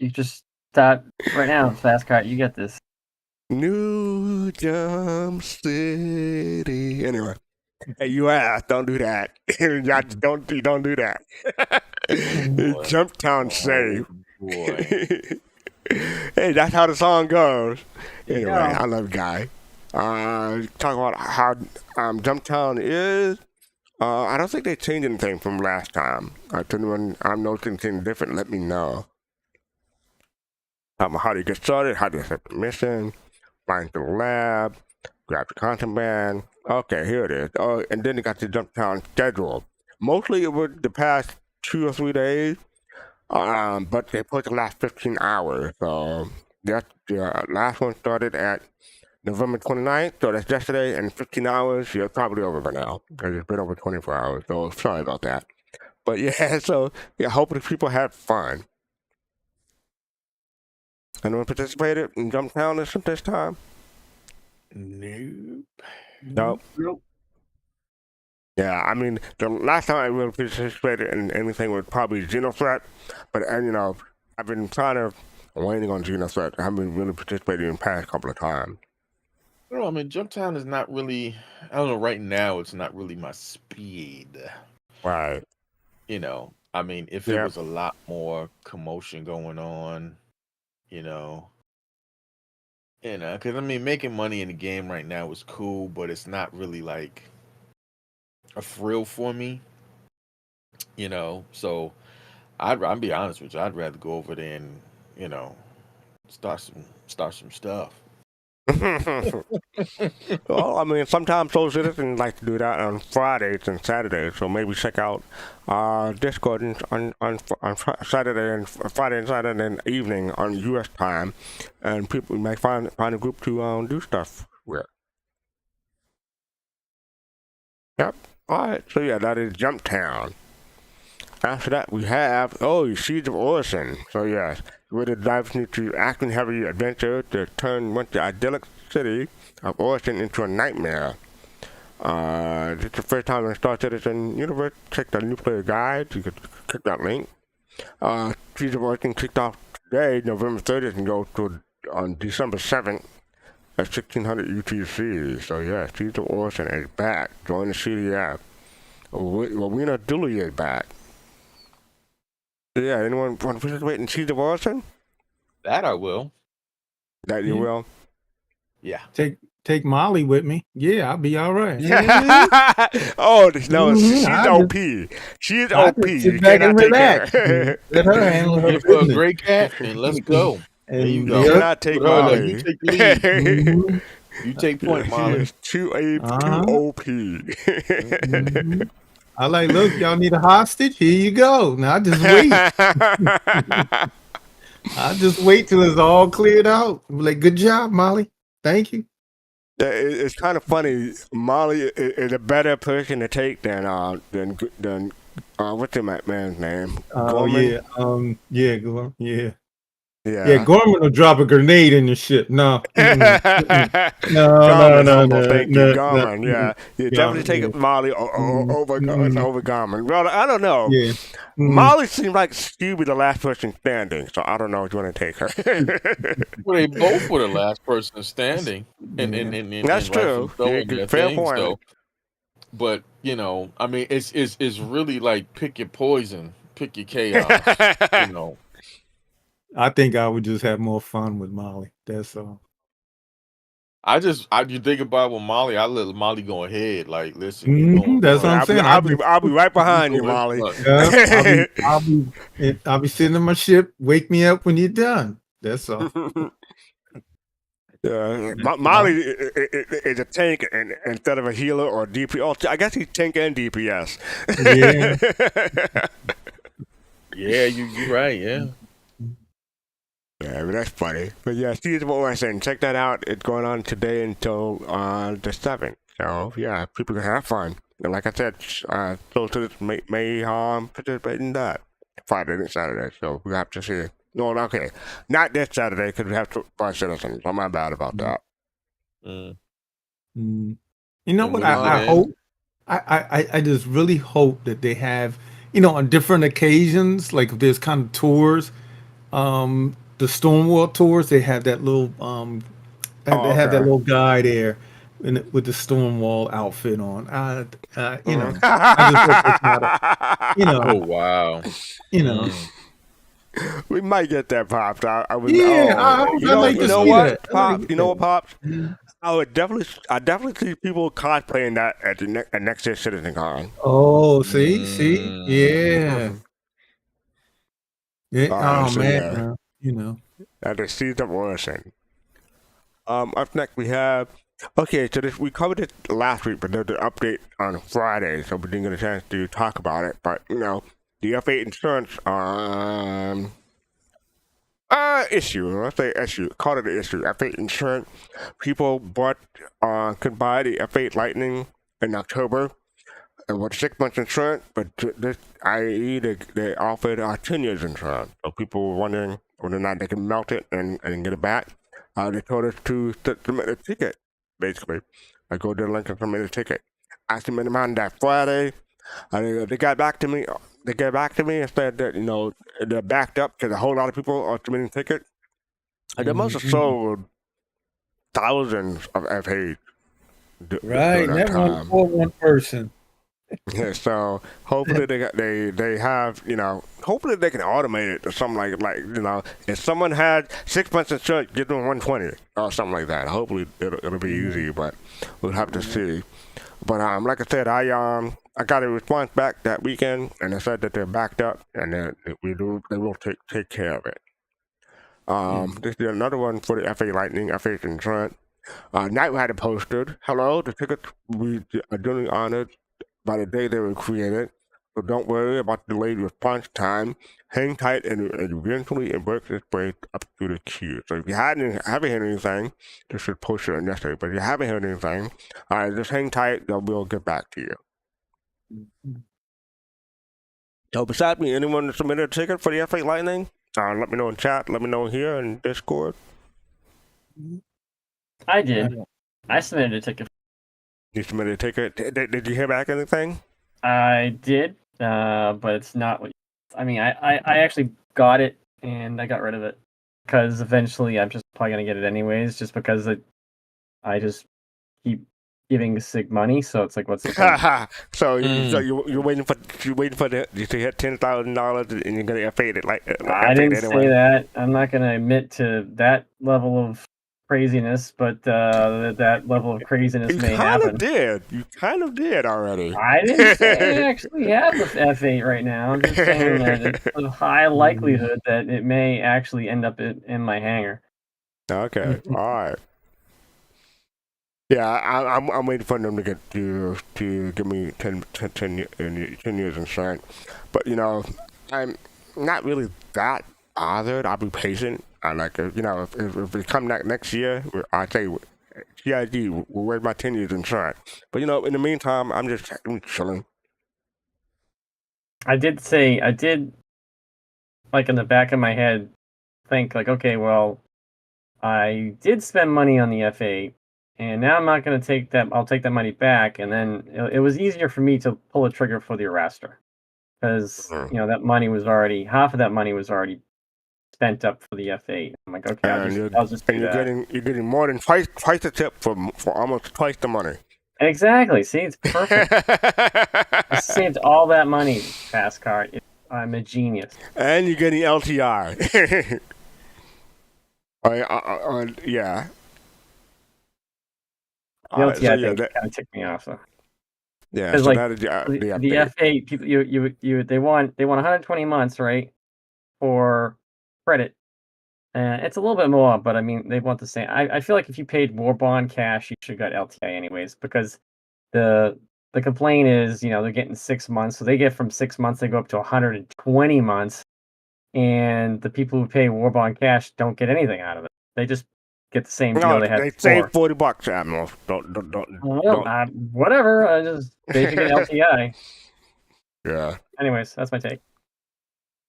just start right now, Fast Car. You get this. New Jump City. Anyway, hey, you asked, don't do that. don't do that. Jumptown safe. Hey, that's how the song goes. Anyway, I love Guy. Talk about how Jumptown is. I don't think they changed anything from last time. To anyone I'm noticing anything different, let me know. How do you get started? How do you set the mission? Find the lab, grab the contraband. Okay, here it is. Oh, and then you got the Jumptown schedule. Mostly it was the past 2 or 3 days, but they put the last 15 hours. So that's the last one started at November 29th, so that's yesterday, and 15 hours, you're probably over by now, because it's been over 24 hours, so sorry about that. But yeah, so yeah, hopefully people had fun. Anyone participated in Jumptown this time? Nope. Yeah, I mean, the last time I really participated in anything was probably Xenothreat, but I've been kind of waiting on Xenothreat. I haven't really participated in the past couple of times. No, I mean, Jumptown is not really, I don't know, right now it's not really my speed. Right. I mean, if there was a lot more commotion going on, because I mean, making money in the game right now is cool, but it's not really like a thrill for me, so I'll be honest with you, I'd rather go over there and, start some stuff. Well, I mean, sometimes those citizens like to do that on Fridays and Saturdays, so maybe check out Discord on Saturday and Friday and Saturday evening on U.S. time, and people might find a group to do stuff with. Yep. All right. So yeah, that is Jumptown. After that, we have Siege of Orison. So yes, we're diving into action-heavy adventure to turn once the idyllic city of Orison into a nightmare. This is the first time in Star Citizen universe. Check the new player guide. You can click that link. Siege of Orison kicked off today, November 30th, and goes to on December 7th at 1600 UTC. So yeah, Siege of Orison is back. Join the CDF. Rowena Dooley is back. Yeah, anyone want to participate in Siege of Orison? That I will. That you will? Yeah. Take Molly with me. Yeah, I'll be all right. Yeah. Oh no, she's OP. She's OP. You cannot take her. Let her handle her Give her a business. great cat and let's go. There you go. You cannot take Molly. You take the lead. You take point, She Molly. is too OP. I like, look, y'all need a hostage? Here you go. Now just wait. I'll just wait till it's all cleared out. I'm like, good job, Molly. Thank you. It's kind of funny. Molly is a better person to take than what's the man's name? Oh Gorman? Yeah, Yeah. Gorman will drop a grenade in your shit. No, Garmin, no, humble, no, thank you, no, no. Garmin. Yeah, you definitely Garmin, take yeah. it Molly over Garmin. Well, I don't know. Yeah. Molly seems like she'd be the last person standing, so I don't know if you want to take her. Well, they both were the last person standing, and That's rightfully true. so Yeah, in their fair things, point. though. But I mean, it's really like pick your poison, pick your chaos. I think I would just have more fun with Molly. That's all. You think about with Molly, I let Molly go ahead. Like, listen, you going? That's what I'm saying. I'll be right behind you, Molly. Yeah, I'll be sitting in my ship. Wake me up when you're done. That's all. Molly is a tank instead of a healer or DPS. Oh, I guess he's tank and DPS. Yeah. Yeah, you're right. Yeah. Yeah, I mean, that's funny. But yeah, season 127, check that out. It's going on today until the 7th. So yeah, people can have fun. And like I said, filters may participate in that Friday and Saturday. So we have to see. No, okay, not this Saturday because we have to buy citizens. I'm not bad about that. You know what? I hope. I just really hope that they have, on different occasions, like if there's kind of tours, the Stormwall tours, they have that little they have that little guy there with the Stormwall outfit on. I just hope it's not Oh wow. We might get that, Pops. I would. Yeah, you know what, Pops? You know what, Pops? I definitely see people cosplaying that at next year's CitizenCon. Oh, see, yeah. Oh so man, At the season version. Up next we have. Okay, so we covered it last week, but there's an update on Friday, so we didn't get a chance to talk about it. But the F8 insurance issue. Let's say issue. Call it an issue. F8 insurance. People could buy the F8 Lightning in October with 6 months insurance, but i.e. they offered 10 years insurance. So people were wondering whether or not they can melt it and get it back. They told us to submit a ticket, basically. I go to the link and submit a ticket. I submitted mine that Friday. They got back to me. They got back to me and said that they're backed up because a whole lot of people are submitting tickets. And they must have sold thousands of F8. right. Never for one person. Yeah, so hopefully they have hopefully they can automate it or something like if someone had 6 months insurance, give them 120 or something like that. Hopefully it'll be easy, but we'll have to see. But like I said, I got a response back that weekend, and they said that they're backed up, and they will take care of it. This is another one for the F8 Lightning, F8 insurance. Night had it posted. Hello, the tickets we are doing honored by the day they were created, so don't worry about delayed response time. Hang tight, and eventually it works its way up through the queue. So if you haven't heard anything, this was posted yesterday, but if you haven't heard anything, just hang tight, we'll get back to you. So besides me, anyone submitted a ticket for the F8 Lightning? Let me know in chat, let me know here in Discord. I did. I submitted a ticket. You submitted a ticket. Did you hear back anything? I did, but it's not what. I mean, I actually got it and I got rid of it because eventually I'm just probably gonna get it anyways, just because I just keep giving Sig money, so it's like, what's the point? So you're waiting for to hit $10,000 and you're gonna F8 it like I didn't say that. I'm not gonna admit to that level of craziness, but that level of craziness may happen. You kind of did already. I didn't say I actually have the F8 right now. I'm just saying that it's a high likelihood that it may actually end up in my hangar. Okay, all right. Yeah, I'm waiting for them to get to give me 10 years insurance, but I'm not really that bothered. I'll be patient. I like if it come next year, I say CID will wait my 10 years insurance. But in the meantime, I'm chilling. I did, like, in the back of my head, think, like, okay, well, I did spend money on the F8, and now I'm not going to take that. I'll take that money back, and then it was easier for me to pull a trigger for the arrestor because that money was already half of that money was already spent up for the F8. I'm like, okay, I'll just do that. You're getting more than twice the tip for almost twice the money. Exactly. See, it's perfect. I saved all that money. Fast card. I'm a genius. And you're getting LTI. Yeah. The LTI thing kind of ticked me off, though. Yeah, because so like that is the the update. F8 people, they want 120 months, right, for credit. It's a little bit more, but I mean they want the same. I feel like if you paid War Bond cash, you should have got LTI anyways, because the complaint is they're getting 6 months, so they get from 6 months they go up to 120 months, and the people who pay War Bond cash don't get anything out of it. They just get the same deal No, they had they before. saved $40, Admiral. Well, whatever. They should get LTI. Yeah. Anyways, that's my take.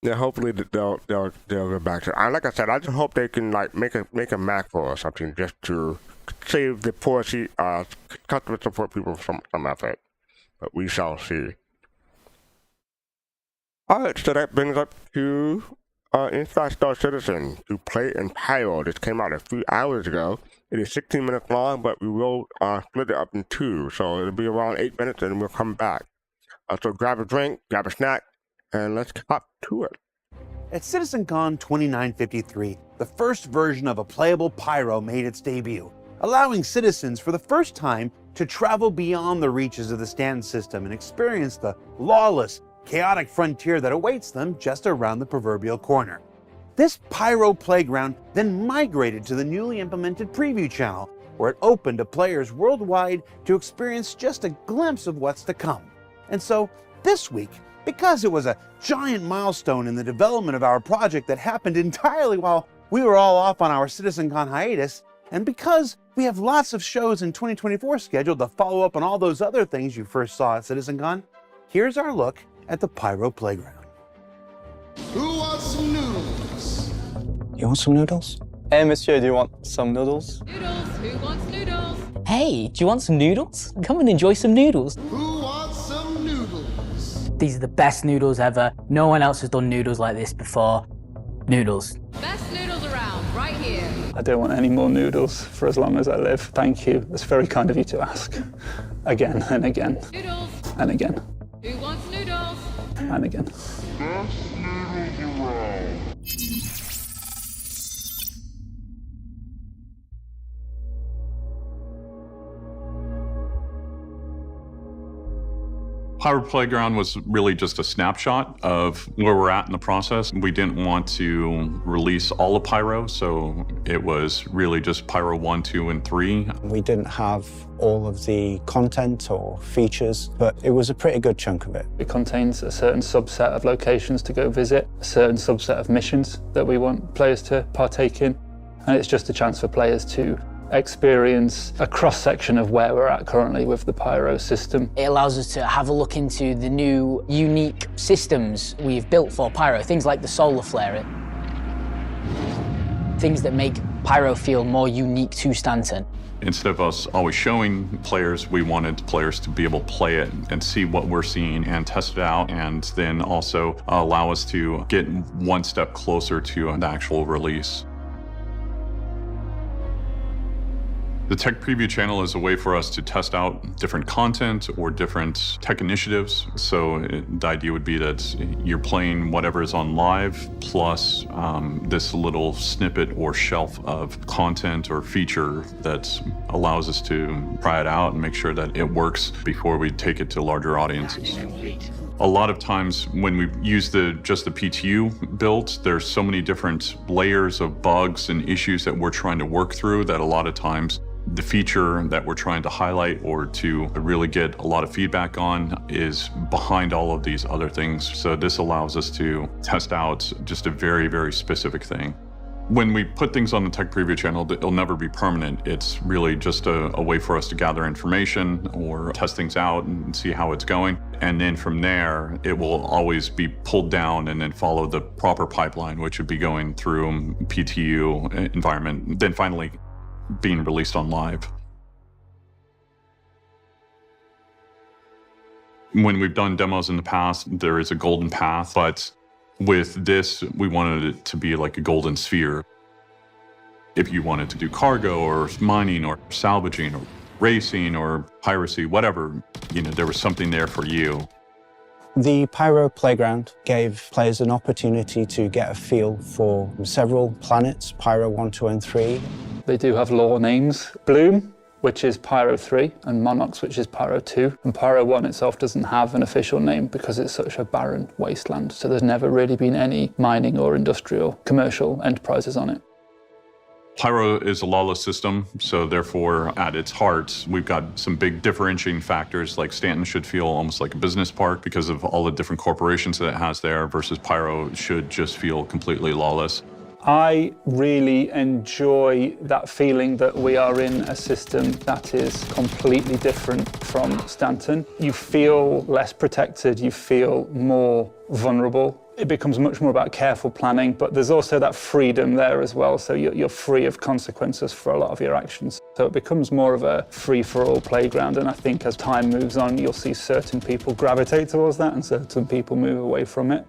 Yeah, hopefully they'll get back to. Like I said, I just hope they can make a macro or something just to save the poor customer support people from effort. But we shall see. All right, so that brings up to Inside Star Citizen to play in Pyro. This came out a few hours ago. It is 16 minutes long, but we will split it up in two, so it'll be around 8 minutes, and we'll come back. So grab a drink, grab a snack, and let's hop to it. At CitizenCon 2953, the first version of a playable Pyro made its debut, allowing citizens for the first time to travel beyond the reaches of the stand system and experience the lawless, chaotic frontier that awaits them just around the proverbial corner. This Pyro playground then migrated to the newly implemented preview channel, where it opened to players worldwide to experience just a glimpse of what's to come. And so, this week, because it was a giant milestone in the development of our project that happened entirely while we were all off on our CitizenCon hiatus, and because we have lots of shows in 2024 scheduled to follow up on all those other things you first saw at CitizenCon, here's our look at the Pyro Playground. Who wants some noodles? You want some noodles? Hey, monsieur, do you want some noodles? Noodles! Who wants noodles? Hey, do you want some noodles? Come and enjoy some noodles. Who wants some noodles? These are the best noodles ever. No one else has done noodles like this before. Noodles. Best noodles around, right here. I don't want any more noodles for as long as I live. Thank you. That's very kind of you to ask. Again and again. Noodles! And again. Who wants noodles? And again. Best noodles around. Pyro Playground was really just a snapshot of where we're at in the process. We didn't want to release all of Pyro, so it was really just Pyro 1, 2, and 3. We didn't have all of the content or features, but it was a pretty good chunk of it. It contains a certain subset of locations to go visit, a certain subset of missions that we want players to partake in, and it's just a chance for players to experience a cross-section of where we're at currently with the Pyro system. It allows us to have a look into the new, unique systems we've built for Pyro, things like the solar flare, things that make Pyro feel more unique to Stanton. Instead of us always showing players, we wanted players to be able to play it and see what we're seeing and test it out, and then also allow us to get one step closer to the actual release. The Tech Preview channel is a way for us to test out different content or different tech initiatives. So the idea would be that you're playing whatever is on live, plus this little snippet or shelf of content or feature that allows us to try it out and make sure that it works before we take it to larger audiences. A lot of times when we use just the PTU build, there's so many different layers of bugs and issues that we're trying to work through that a lot of times the feature that we're trying to highlight or to really get a lot of feedback on is behind all of these other things. So this allows us to test out just a very, very specific thing. When we put things on the tech preview channel, it'll never be permanent. It's really just a way for us to gather information or test things out and see how it's going. And then from there, it will always be pulled down and then follow the proper pipeline, which would be going through PTU environment, then finally being released on live. When we've done demos in the past, there is a golden path, but with this, we wanted it to be like a golden sphere. If you wanted to do cargo or mining or salvaging or racing or piracy, whatever, there was something there for you. The Pyro Playground gave players an opportunity to get a feel for several planets, Pyro 1, 2, and 3. They do have lore names. Bloom, which is Pyro 3, and Monox, which is Pyro 2. And Pyro 1 itself doesn't have an official name because it's such a barren wasteland, so there's never really been any mining or industrial commercial enterprises on it. Pyro is a lawless system, so therefore, at its heart, we've got some big differentiating factors, like Stanton should feel almost like a business park because of all the different corporations that it has there, versus Pyro should just feel completely lawless. I really enjoy that feeling that we are in a system that is completely different from Stanton. You feel less protected, you feel more vulnerable. It becomes much more about careful planning, but there's also that freedom there as well, so you're free of consequences for a lot of your actions. So it becomes more of a free-for-all playground, and I think as time moves on, you'll see certain people gravitate towards that and certain people move away from it.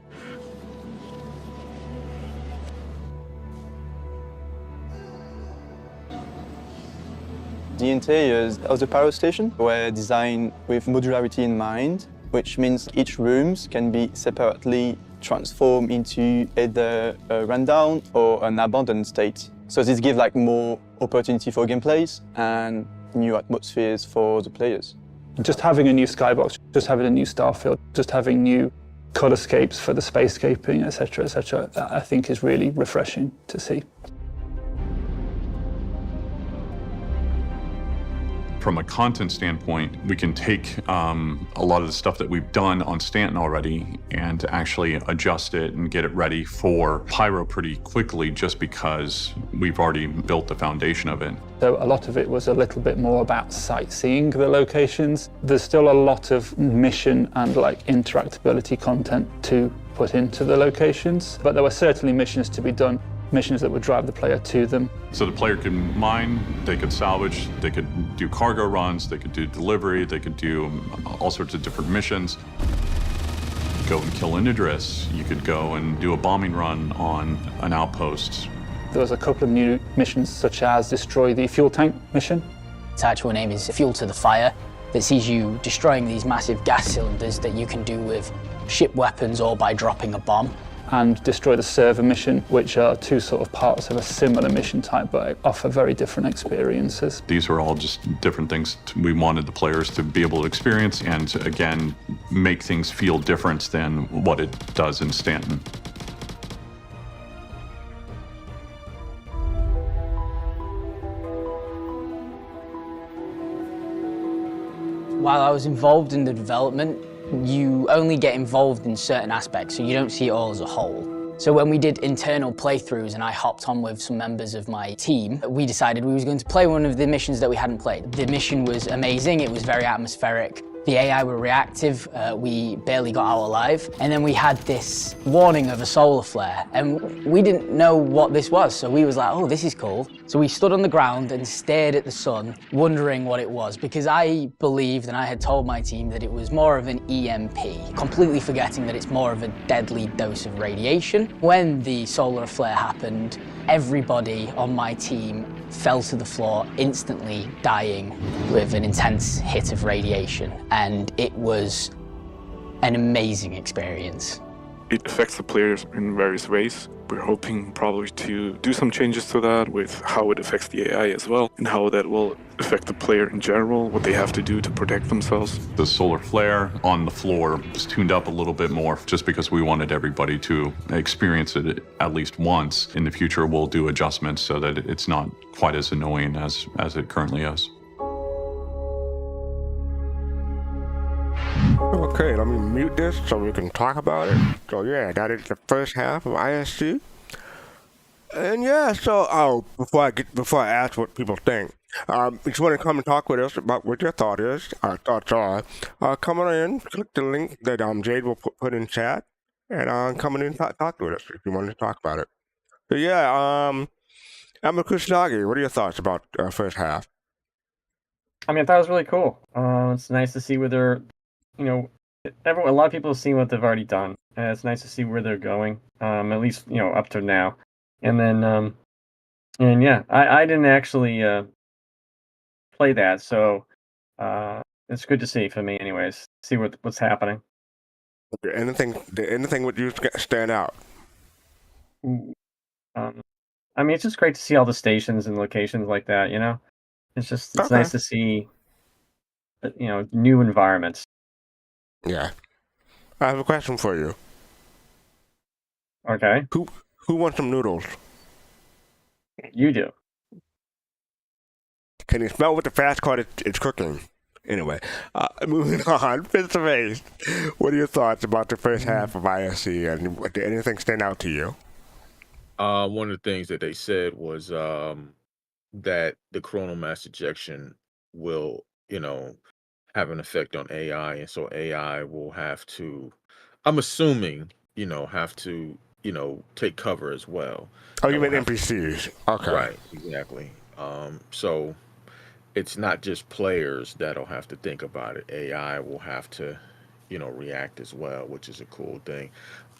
The interiors of the Pyro station were designed with modularity in mind, which means each rooms can be separately transformed into either a rundown or an abandoned state. So this gives more opportunity for gameplays and new atmospheres for the players. Just having a new skybox, just having a new starfield, just having new colorscapes for the spacescaping, etc., I think is really refreshing to see. From a content standpoint, we can take a lot of the stuff that we've done on Stanton already and actually adjust it and get it ready for Pyro pretty quickly just because we've already built the foundation of it. So a lot of it was a little bit more about sightseeing the locations. There's still a lot of mission and interactability content to put into the locations, but there were certainly missions to be done, missions that would drive the player to them. So the player could mine, they could salvage, they could do cargo runs, they could do delivery, they could do all sorts of different missions. Go and kill an Idris. You could go and do a bombing run on an outpost. There was a couple of new missions, such as destroy the fuel tank mission. Its actual name is Fuel to the Fire, that sees you destroying these massive gas cylinders that you can do with ship weapons or by dropping a bomb. And destroy the server mission, which are two sort of parts of a similar mission type, but offer very different experiences. These are all just different things we wanted the players to be able to experience and, again, make things feel different than what it does in Stanton. While I was involved in the development, you only get involved in certain aspects, so you don't see it all as a whole. So when we did internal playthroughs and I hopped on with some members of my team, we decided we was going to play one of the missions that we hadn't played. The mission was amazing, it was very atmospheric. The AI were reactive, we barely got out alive. And then we had this warning of a solar flare, and we didn't know what this was, so we was like, oh, this is cool. So we stood on the ground and stared at the sun, wondering what it was, because I believed, and I had told my team, that it was more of an EMP, completely forgetting that it's more of a deadly dose of radiation. When the solar flare happened, everybody on my team fell to the floor, instantly dying with an intense hit of radiation. And it was an amazing experience. It affects the players in various ways. We're hoping probably to do some changes to that with how it affects the AI as well, and how that will affect the player in general, what they have to do to protect themselves. The solar flare on the floor was tuned up a little bit more just because we wanted everybody to experience it at least once. In the future, we'll do adjustments so that it's not quite as annoying as it currently is. Okay, let me mute this so we can talk about it. So yeah, that is the first half of IS2. And yeah, so before I ask what people think, if you want to come and talk with us about what your thoughts are, come on in, click the link that Jade will put in chat, and come on in and talk with us if you want to talk about it. So yeah, I'm a Kusanagi. What are your thoughts about first half? I mean, I thought it was really cool. It's nice to see where they're, you know, a lot of people have seen what they've already done. And it's nice to see where they're going. At least up to now. And then, and yeah, I didn't actually play that, so it's good to see for me, anyways. See what's happening. Okay, anything would you stand out? Ooh. I mean, it's just great to see all the stations and locations like that. It's Okay. nice to see new environments. Yeah. I have a question for you. Okay. Who wants some noodles? You do. Can you smell what the fast card is cooking? Anyway, moving on. Face to face. What are your thoughts about the first half of ISC, and did anything stand out to you? One of the things that they said was that the coronal mass ejection will, have an effect on AI, and so AI will have to, I'm assuming, have to, take cover as well. Oh, And you will meant have to- NPCs. Okay. Right, exactly. So it's not just players that'll have to think about it. AI will have to, react as well, which is a cool thing.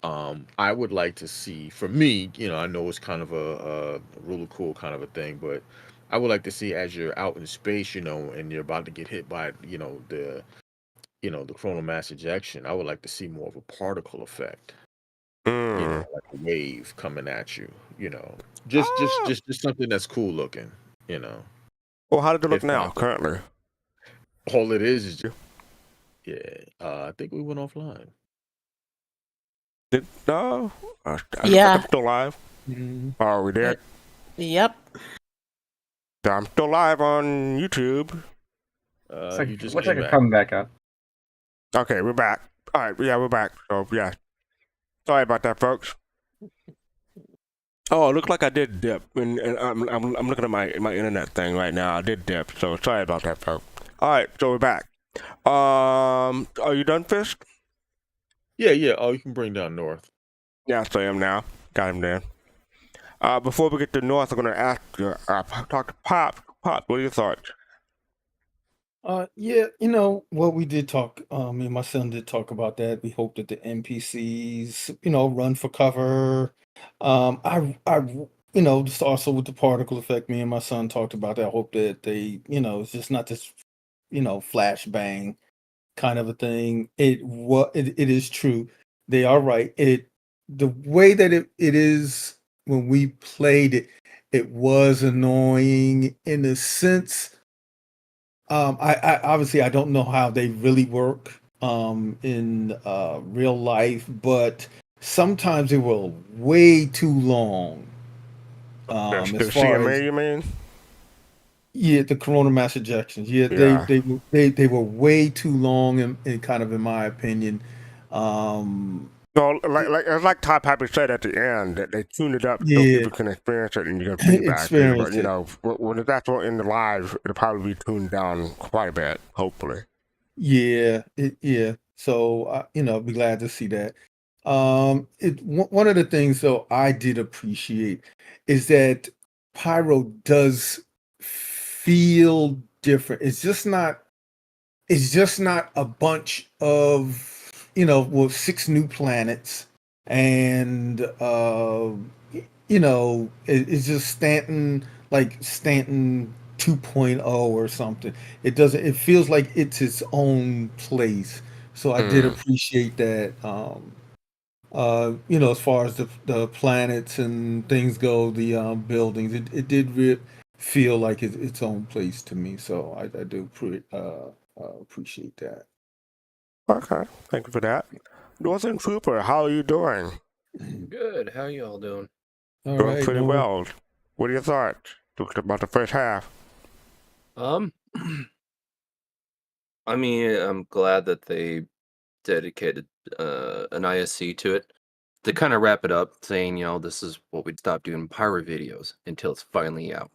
I would like to see, for me, I know it's kind of a really cool kind of a thing, but I would like to see as you're out in space, and you're about to get hit by, the coronal mass ejection. I would like to see more of a particle effect, like a wave coming at you, just something that's cool looking, Well, how does it look If now, not- currently? All it is yeah. I think we went offline. No? I look like Yeah. I'm still live. Oh, we did? Yep. I'm still live on YouTube. Looks like, You just looks came like back. a coming back up. Okay, we're back. All right, yeah, we're back. So, yeah. Sorry about that, folks. Oh, it looked like I did dip, and I'm looking at my internet thing right now. I did dip, so sorry about that, folks. All right, so we're back. Are you done, Fisk? Yeah. Oh, you can bring down North. Yes, I am now. Got him there. Before we get to North, I'm gonna ask talk to Pop. Pop, what are your thoughts? Yeah, what we did talk, me and my son did talk about that. We hope that the NPCs, run for cover. Just also with the particle effect, me and my son talked about that. I hope that they, it's just not this, flashbang kind of a thing. It is true. They are right. The way that it is when we played it, it was annoying in a sense. I obviously I don't know how they really work in real life, but sometimes they were way too long. As The far CMA, as you mean? yeah, the corona mass ejections. Yeah, Yeah. they were way too long and kind of in my opinion. No, like Todd Piper said at the end, that they tuned it up so Yeah, people can experience it and you get feedback. But experience it. When it's actual in the live, it'll probably be tuned down quite a bit. Hopefully. Yeah, yeah. So be glad to see that. One of the things though I did appreciate is that Pyro does feel different. It's just not a bunch of six new planets and it's just Stanton 2.0 or something. It feels like it's its own place. So I did appreciate that. As far as the planets and things go, the buildings, it did feel like its own place to me. So I do appreciate that. Okay, thank you for that. Northern Trooper, how are you doing? Good. How y'all doing? All Doing right, pretty no, well. What are your thoughts about the first half? I mean, I'm glad that they dedicated an ISC to it. to kind of wrap it up, saying, this is what we'd stop doing Pyro videos until it's finally out.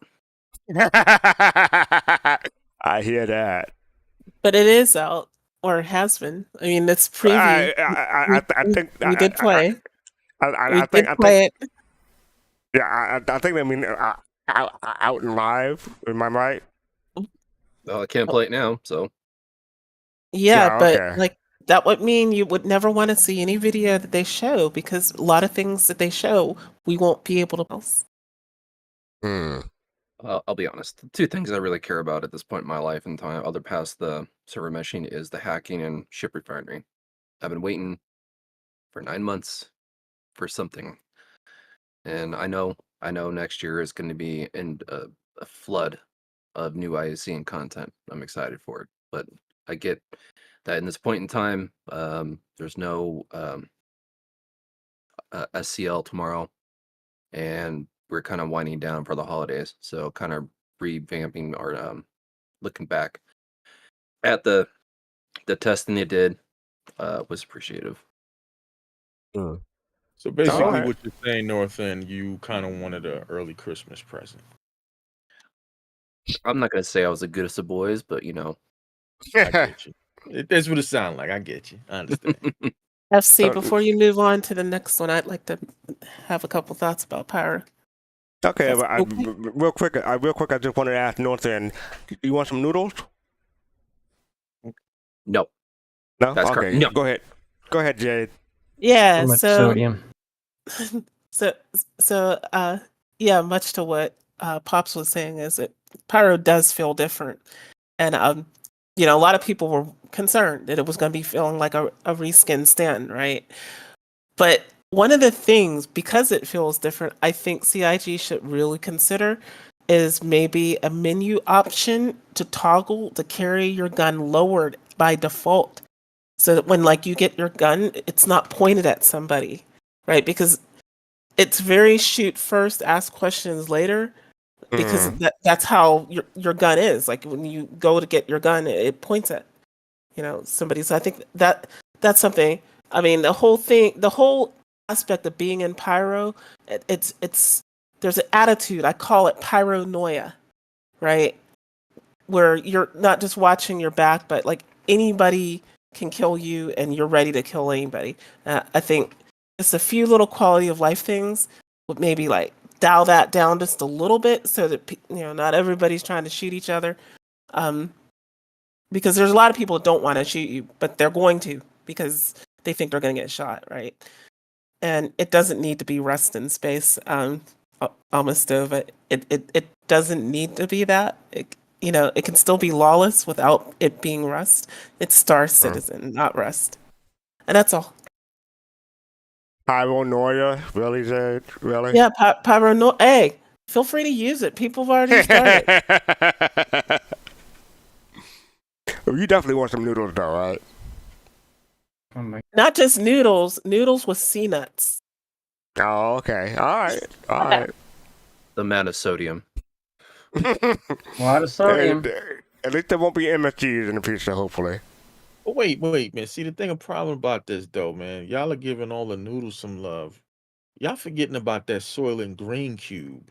I hear that. But it is out, or it has been. I mean, it's preview. I think we did play. I think it. Yeah, I think. I mean, out and live. Am I right? Well, I can't play it now, so. Yeah, but okay. like that would mean you would never want to see any video that they show, because a lot of things that they show we won't be able to post. I'll be honest. The two things I really care about at this point in my life and time, other past the server meshing, is the hacking and ship refinery. I've been waiting for 9 months for something, and I know next year is going to be in a flood of new IAC and content. I'm excited for it, but I get that in this point in time, there's no SCL tomorrow, and we're kind of winding down for the holidays. So kind of revamping or looking back at the testing they did was appreciative. So basically, Alright. what you're saying, North End, you kind of wanted an early Christmas present. I'm not gonna say I was the goodest of boys, but I get you. That's what it sounds like. I get you. I understand. FC, before you move on to the next one, I'd like to have a couple thoughts about Pyro. Okay, That's but real quick, I just wanted to ask North End, do you want some noodles? No. No? That's okay, correct. No. Go ahead, Jade. Yeah, Too much so sodium. yeah, much to what Pops was saying, is that Pyro does feel different, and a lot of people were concerned that it was going to be feeling like a reskin stand, right? But one of the things, because it feels different, I think CIG should really consider is maybe a menu option to toggle to carry your gun lowered by default, so that when you get your gun, it's not pointed at somebody, right? Because it's very shoot first, ask questions later, because that's how your gun is. Like when you go to get your gun, it points at somebody. So I think that's something. I mean, the whole aspect of being in Pyro, it's there's an attitude. I call it pyronoia, right? Where you're not just watching your back, but like anybody can kill you, and you're ready to kill anybody. I think just a few little quality of life things would maybe dial that down just a little bit, so that not everybody's trying to shoot each other. Because there's a lot of people that don't want to shoot you, but they're going to, because they think they're going to get shot, right? And it doesn't need to be Rust in space, almost over. It doesn't need to be that. It can still be lawless without it being Rust. It's Star Citizen, not Rust. And that's all. Pyronoia, really, Jade? Really? Yeah, Pyronoia. Hey, feel free to use it. People have already started. You definitely want some noodles, though, right? Oh my. Not just noodles with sea nuts. Oh, okay. All right. The amount of sodium. A lot of sodium. At least there won't be MSGs in the pizza, hopefully. But wait, man. See, the problem about this, though, man, y'all are giving all the noodles some love. Y'all forgetting about that Soylent Green cube.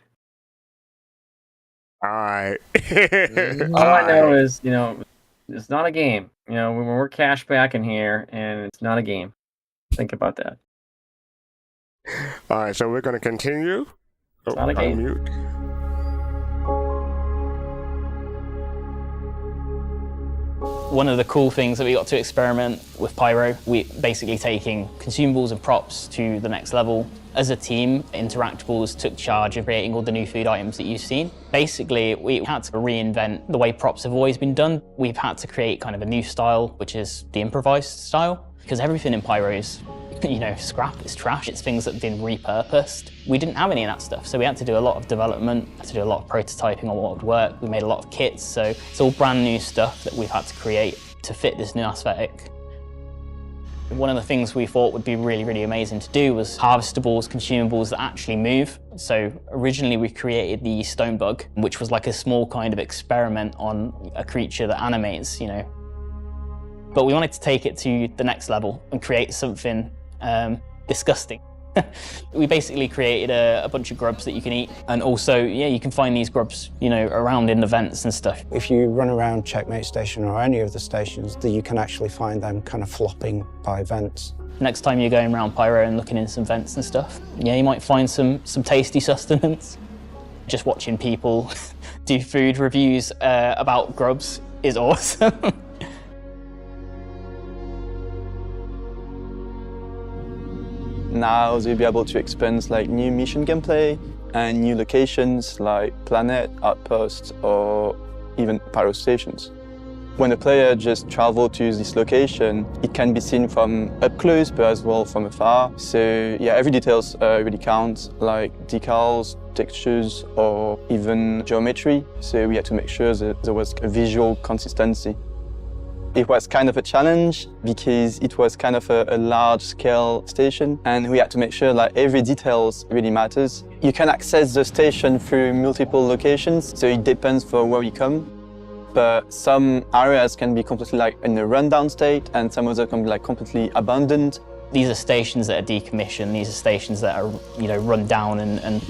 All right. All I know is, it's not a game. We're cash back in here, and it's not a game. Think about that. All right, so we're going to continue. It's not a game. Unmute. One of the cool things that we got to experiment with Pyro, we basically taking consumables and props to the next level. As a team, Interactables took charge of creating all the new food items that you've seen. Basically, we had to reinvent the way props have always been done. We've had to create kind of a new style, which is the improvised style, because everything in Pyro is, scrap, it's trash, it's things that have been repurposed. We didn't have any of that stuff, so we had to do a lot of development, had to do a lot of prototyping on what would work. We made a lot of kits, so it's all brand new stuff that we've had to create to fit this new aesthetic. One of the things we thought would be really, really amazing to do was harvestables, consumables that actually move. So originally we created the stone bug, which was like a small kind of experiment on a creature that animates, But we wanted to take it to the next level and create something disgusting. We basically created a bunch of grubs that you can eat, and also, yeah, you can find these grubs, you know, around in the vents and stuff. If you run around Checkmate Station or any of the stations, you can actually find them kind of flopping by vents. Next time you're going around Pyro and looking in some vents and stuff, yeah, you might find some tasty sustenance. Just watching people do food reviews about grubs is awesome. Now they'll be able to experience like new mission gameplay and new locations like planet, outposts, or even Pyro stations. When a player just travels to this location, it can be seen from up close, but as well from afar. So yeah, every details really counts, like decals, textures, or even geometry. So we had to make sure that there was a visual consistency. It was kind of a challenge because it was kind of a large-scale station, and we had to make sure that every details really matters. You can access the station through multiple locations, so it depends for where you come. But some areas can be completely like in a rundown state, and some others can be like completely abandoned. These are stations that are decommissioned. These are stations that are, you know, run down and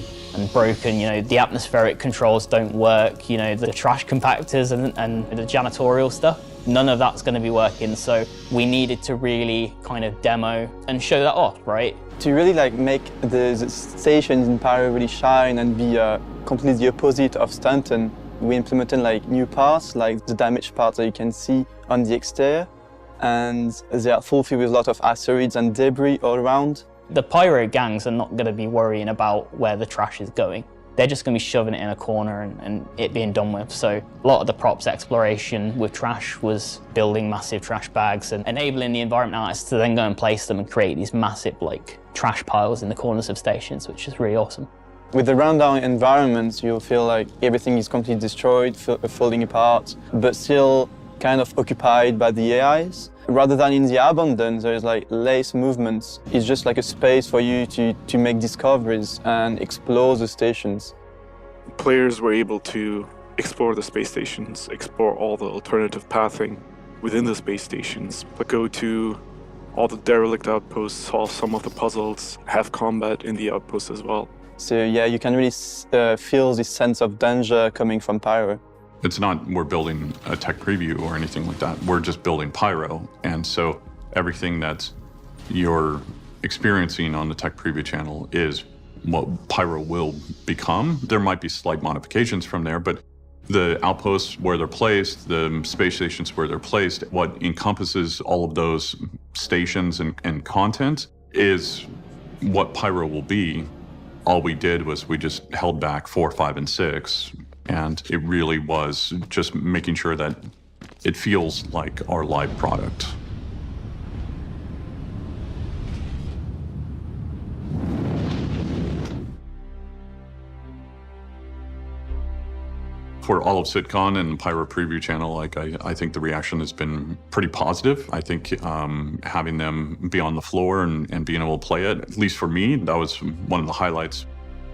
broken. You know, the atmospheric controls don't work. You know, the trash compactors and the janitorial stuff. None of that's going to be working. So we needed to really kind of demo and show that off, right? To really like make the stations in Pyro really shine and be completely the opposite of Stanton, we implemented like new parts, like the damaged parts that you can see on the exterior, and they are fulfilled with a lot of asteroids and debris all around. The Pyro gangs are not going to be worrying about where the trash is going. They're just going to be shoving it in a corner and it being done with. So a lot of the props exploration with trash was building massive trash bags and enabling the environment artists to then go and place them and create these massive like trash piles in the corners of stations, which is really awesome. With the rundown environments, you'll feel like everything is completely destroyed, falling apart, but still kind of occupied by the AIs. Rather than in the abandoned, there's like less movements. It's just like a space for you to make discoveries and explore the stations. Players were able to explore the space stations, explore all the alternative pathing within the space stations, but go to all the derelict outposts, solve some of the puzzles, have combat in the outposts as well. So yeah, you can really feel this sense of danger coming from Pyro. It's not we're building a tech preview or anything like that. We're just building Pyro. And so everything that you're experiencing on the tech preview channel is what Pyro will become. There might be slight modifications from there, but the outposts where they're placed, the space stations where they're placed, what encompasses all of those stations and content is what Pyro will be. All we did was we just held back 4, 5, and 6, and it really was just making sure that it feels like our live product. For all of SitCon and Pyro Preview Channel, like I think the reaction has been pretty positive. I think having them be on the floor and being able to play it, at least for me, that was one of the highlights.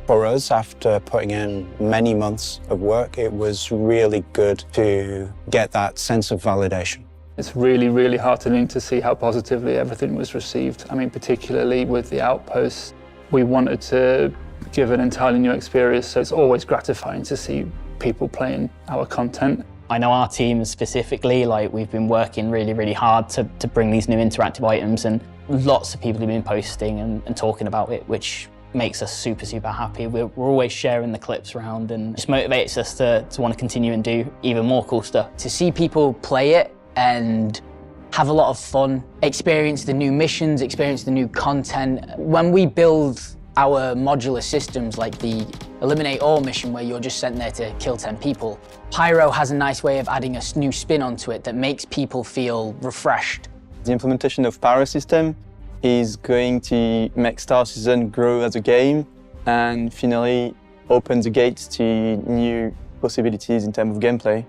For us, after putting in many months of work, it was really good to get that sense of validation. It's really, really heartening to see how positively everything was received. I mean, particularly with the outposts, we wanted to give an entirely new experience, so it's always gratifying to see people playing our content. I know our team specifically, like we've been working really, really hard to bring these new interactive items, and lots of people have been posting and talking about it, which makes us super, super happy. We're always sharing the clips around and just motivates us to want to continue and do even more cool stuff. To see people play it and have a lot of fun, experience the new missions, experience the new content. When we build our modular systems like the Eliminate All mission where you're just sent there to kill 10 people, Pyro has a nice way of adding a new spin onto it that makes people feel refreshed. The implementation of Pyro system is going to make Star Citizen grow as a game and finally open the gates to new possibilities in terms of gameplay.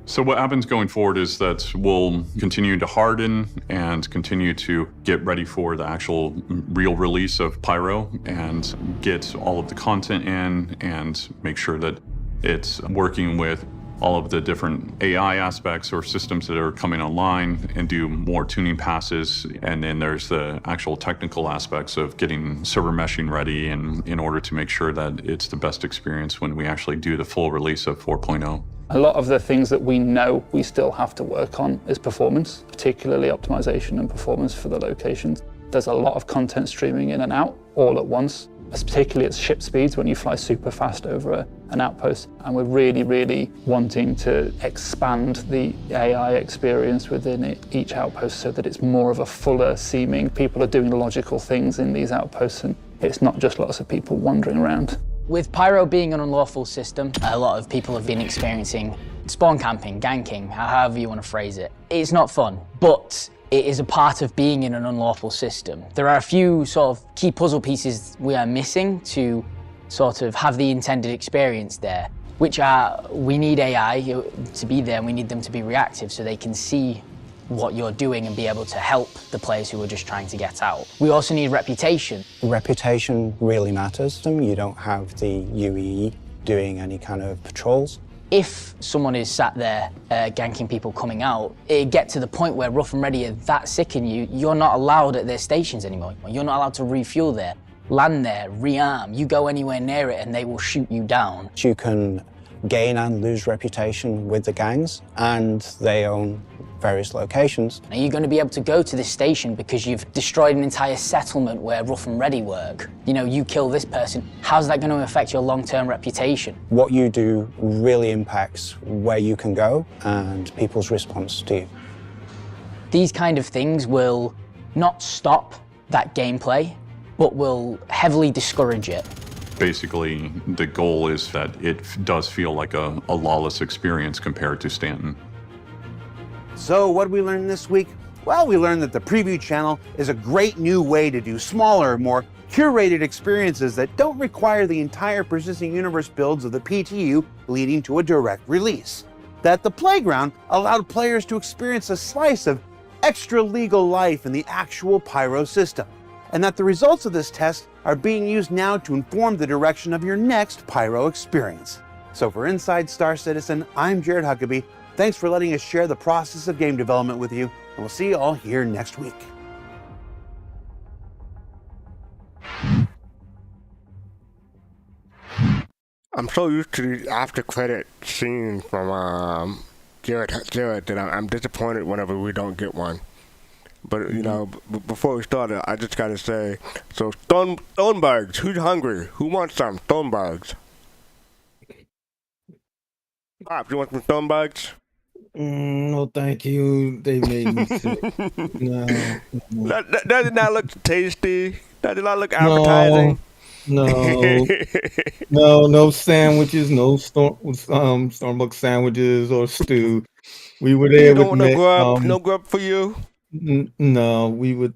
So what happens going forward is that we'll continue to harden and continue to get ready for the actual real release of Pyro and get all of the content in and make sure that it's working with all of the different AI aspects or systems that are coming online and do more tuning passes. And then there's the actual technical aspects of getting server meshing ready and in order to make sure that it's the best experience when we actually do the full release of 4.0. A lot of the things that we know we still have to work on is performance, particularly optimization and performance for the locations. There's a lot of content streaming in and out all at once, particularly at ship speeds when you fly super fast over an outpost. And we're really, really wanting to expand the AI experience within each outpost so that it's more of a fuller seeming. People are doing logical things in these outposts and it's not just lots of people wandering around. With Pyro being an unlawful system, a lot of people have been experiencing spawn camping, ganking, however you want to phrase it. It's not fun, but it is a part of being in an unlawful system. There are a few sort of key puzzle pieces we are missing to sort of have the intended experience there, which are, we need AI to be there and we need them to be reactive so they can see what you're doing and be able to help the players who are just trying to get out. We also need reputation. Reputation really matters. You don't have the UEE doing any kind of patrols. If someone is sat there ganking people coming out, it get to the point where Rough and Ready are that sick in you, you're not allowed at their stations anymore. You're not allowed to refuel there, land there, rearm. You go anywhere near it and they will shoot you down. You can gain and lose reputation with the gangs, and they own various locations. Are you going to be able to go to this station because you've destroyed an entire settlement where Rough and Ready work? You know, you kill this person. How's that going to affect your long-term reputation? What you do really impacts where you can go and people's response to you. These kind of things will not stop that gameplay, but will heavily discourage it. Basically, the goal is that it does feel like a lawless experience compared to Stanton. So what did we learn this week? Well, we learned that the preview channel is a great new way to do smaller, more curated experiences that don't require the entire persistent universe builds of the PTU leading to a direct release. That the playground allowed players to experience a slice of extra legal life in the actual Pyro system. And that the results of this test are being used now to inform the direction of your next Pyro experience. So for Inside Star Citizen, I'm Jared Huckabee. Thanks for letting us share the process of game development with you, and we'll see you all here next week. I'm so used to these after credit scenes from Jared that I'm disappointed whenever we don't get one. But you know, before we started, I just gotta say, so Stonebugs, who's hungry? Who wants some Stonebugs? Pop, you want some Stonebugs? No, thank you. They made me sick. No. Does it not look tasty? Does it not look appetizing? No sandwiches, no Stormbug sandwiches or stew. We were there with no grub, no grub for you. No, we were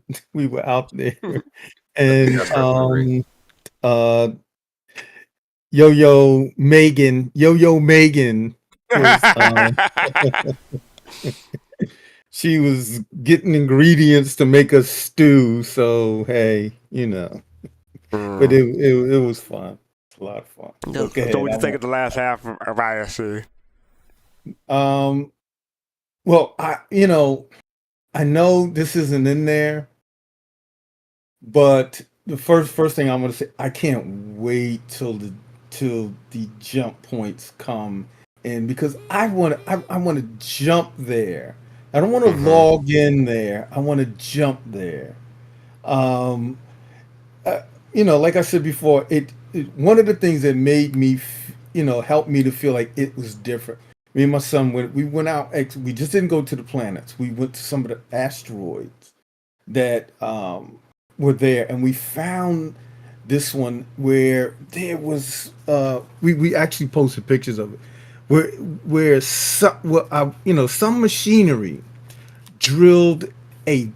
out there, and Yo-Yo Megan was, she was getting ingredients to make a stew. So hey, you know, but it was fun. It's a lot of fun. So what do you think of the last half of ISC? Well, I know this isn't in there, but the first thing I'm gonna say, I can't wait till the jump points come in, because I want to jump there. I don't want to log in there. I want to jump there. Like I said before, it one of the things that made me, helped me to feel like it was different. Me and my son we went out. We just didn't go to the planets. We went to some of the asteroids that were there, and we found this one where there was. We actually posted pictures of it, where some machinery drilled a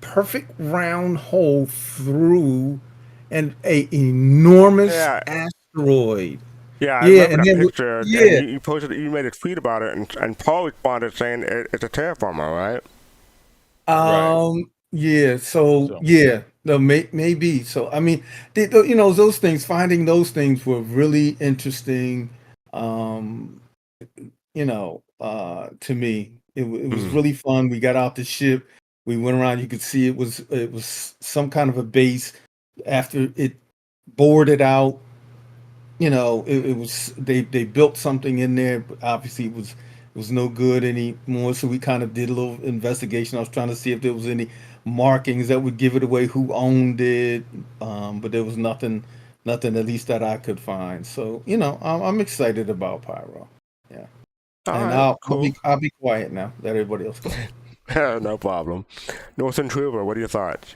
perfect round hole through an enormous asteroid. Yeah, I remember that picture. And you posted, you made a tweet about it, and Paul responded saying it's a terraformer, right? Yeah. So yeah, no, maybe. So I mean, those things. Finding those things were really interesting. to me. It was really fun. We got out the ship. We went around. You could see it was some kind of a base. After it boarded out, it was they built something in there, but obviously it was no good anymore. So we kind of did a little investigation. I was trying to see if there was any markings that would give it away, who owned it, but there was nothing at least that I could find. So I'm excited about Pyro. Yeah, All and right, cool. I'll be quiet now. Let everybody else go. No problem. Northern Trooper, what are your thoughts?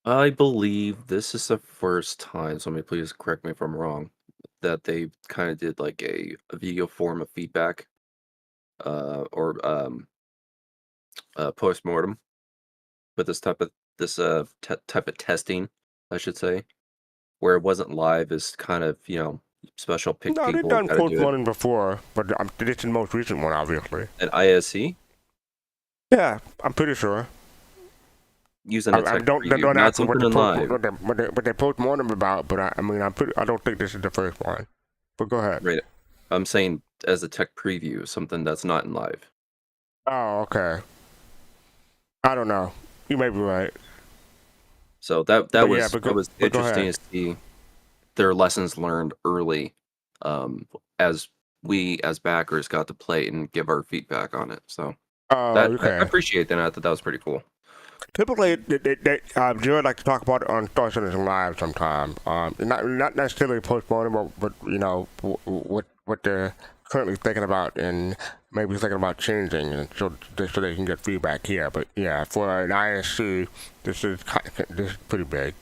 I believe this is the first time, somebody please correct me if I'm wrong, that they kind of did like a video form of feedback or post-mortem with this type of type of testing, I should say, where it wasn't live, is kind of, special pick No, they've people done how to do it. post-mortem before, but this is the most recent one, obviously. At ISC? Yeah, I'm pretty sure. Using a tech don't preview, not ask me something in live. what they post-mortem about, but I don't think this is the first one. But go ahead. Right. I'm saying as a tech preview, something that's not in live. Oh, okay. I don't know. You may be right. So that But was yeah, that was but go interesting ahead. to see their lessons learned early, as we as backers got to play and give our feedback on it. So Oh, I okay. appreciate that. I thought that was pretty cool. Typically, Jared like to talk about it on Star Citizen Live sometime. Not necessarily post-mortem, but what they're currently thinking about and maybe thinking about changing, and so they can get feedback here. But yeah, for an ISC, this is pretty big.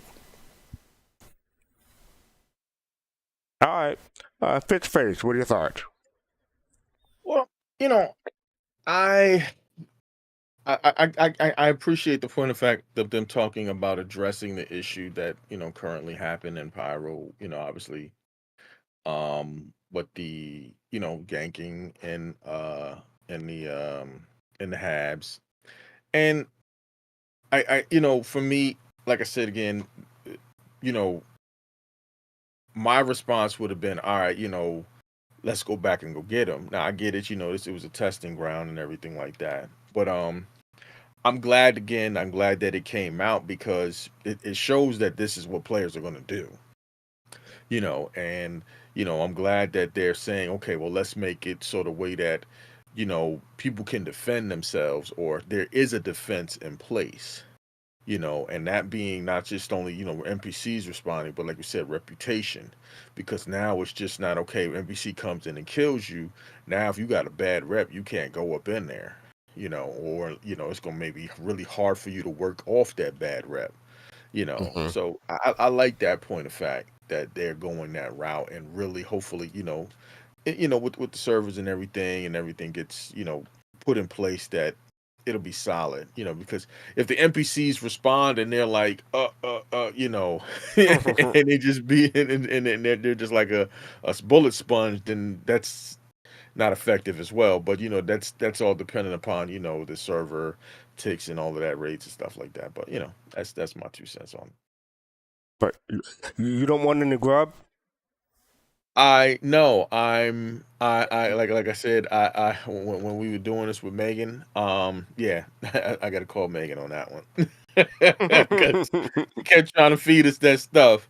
All right, Fitzface, what are your thoughts? Well, I appreciate the point of fact of them talking about addressing the issue that currently happened in Pyro. Obviously, what the ganking in the Habs, and for me, like I said again, you know my response would have been, all right, let's go back and go get them. Now I get it, it was a testing ground and everything like that, but I'm glad that it came out because it shows that this is what players are going to do, and I'm glad that they're saying, okay, well, let's make it sort of way that people can defend themselves, or there is a defense in place, and that being not just only NPCs responding, but like we said, reputation, because now it's just not okay. NPC comes in and kills you. Now, if you got a bad rep, you can't go up in there, or it's gonna maybe really hard for you to work off that bad rep, Mm-hmm. So I like that point of fact that they're going that route, and really hopefully with the servers and everything gets put in place, that it'll be solid, because if the NPCs respond and they're like and they just be and they're just like a bullet sponge, then that's not effective as well. But that's all dependent upon the server ticks and all of that, rates and stuff like that. But that's my 2 cents on it. But you don't want any grub? I no, I like I said, when we were doing this with Megan, yeah, I got to call Megan on that one. 'Cause she kept trying to feed us that stuff.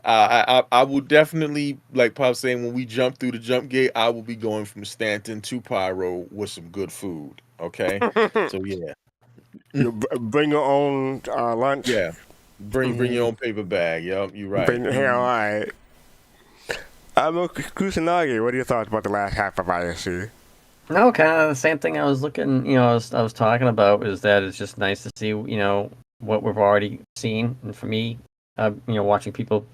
I will definitely, like Pop saying, when we jump through the jump gate, I will be going from Stanton to Pyro with some good food. Okay, so yeah, Bring your own lunch. yeah, bring your own paper bag. Yup, you're right. All right. Kusanagi, what are your thoughts about the last half of ISC? No, kind of the same thing I was looking, I was talking about, is that it's just nice to see, what we've already seen. And for me, watching people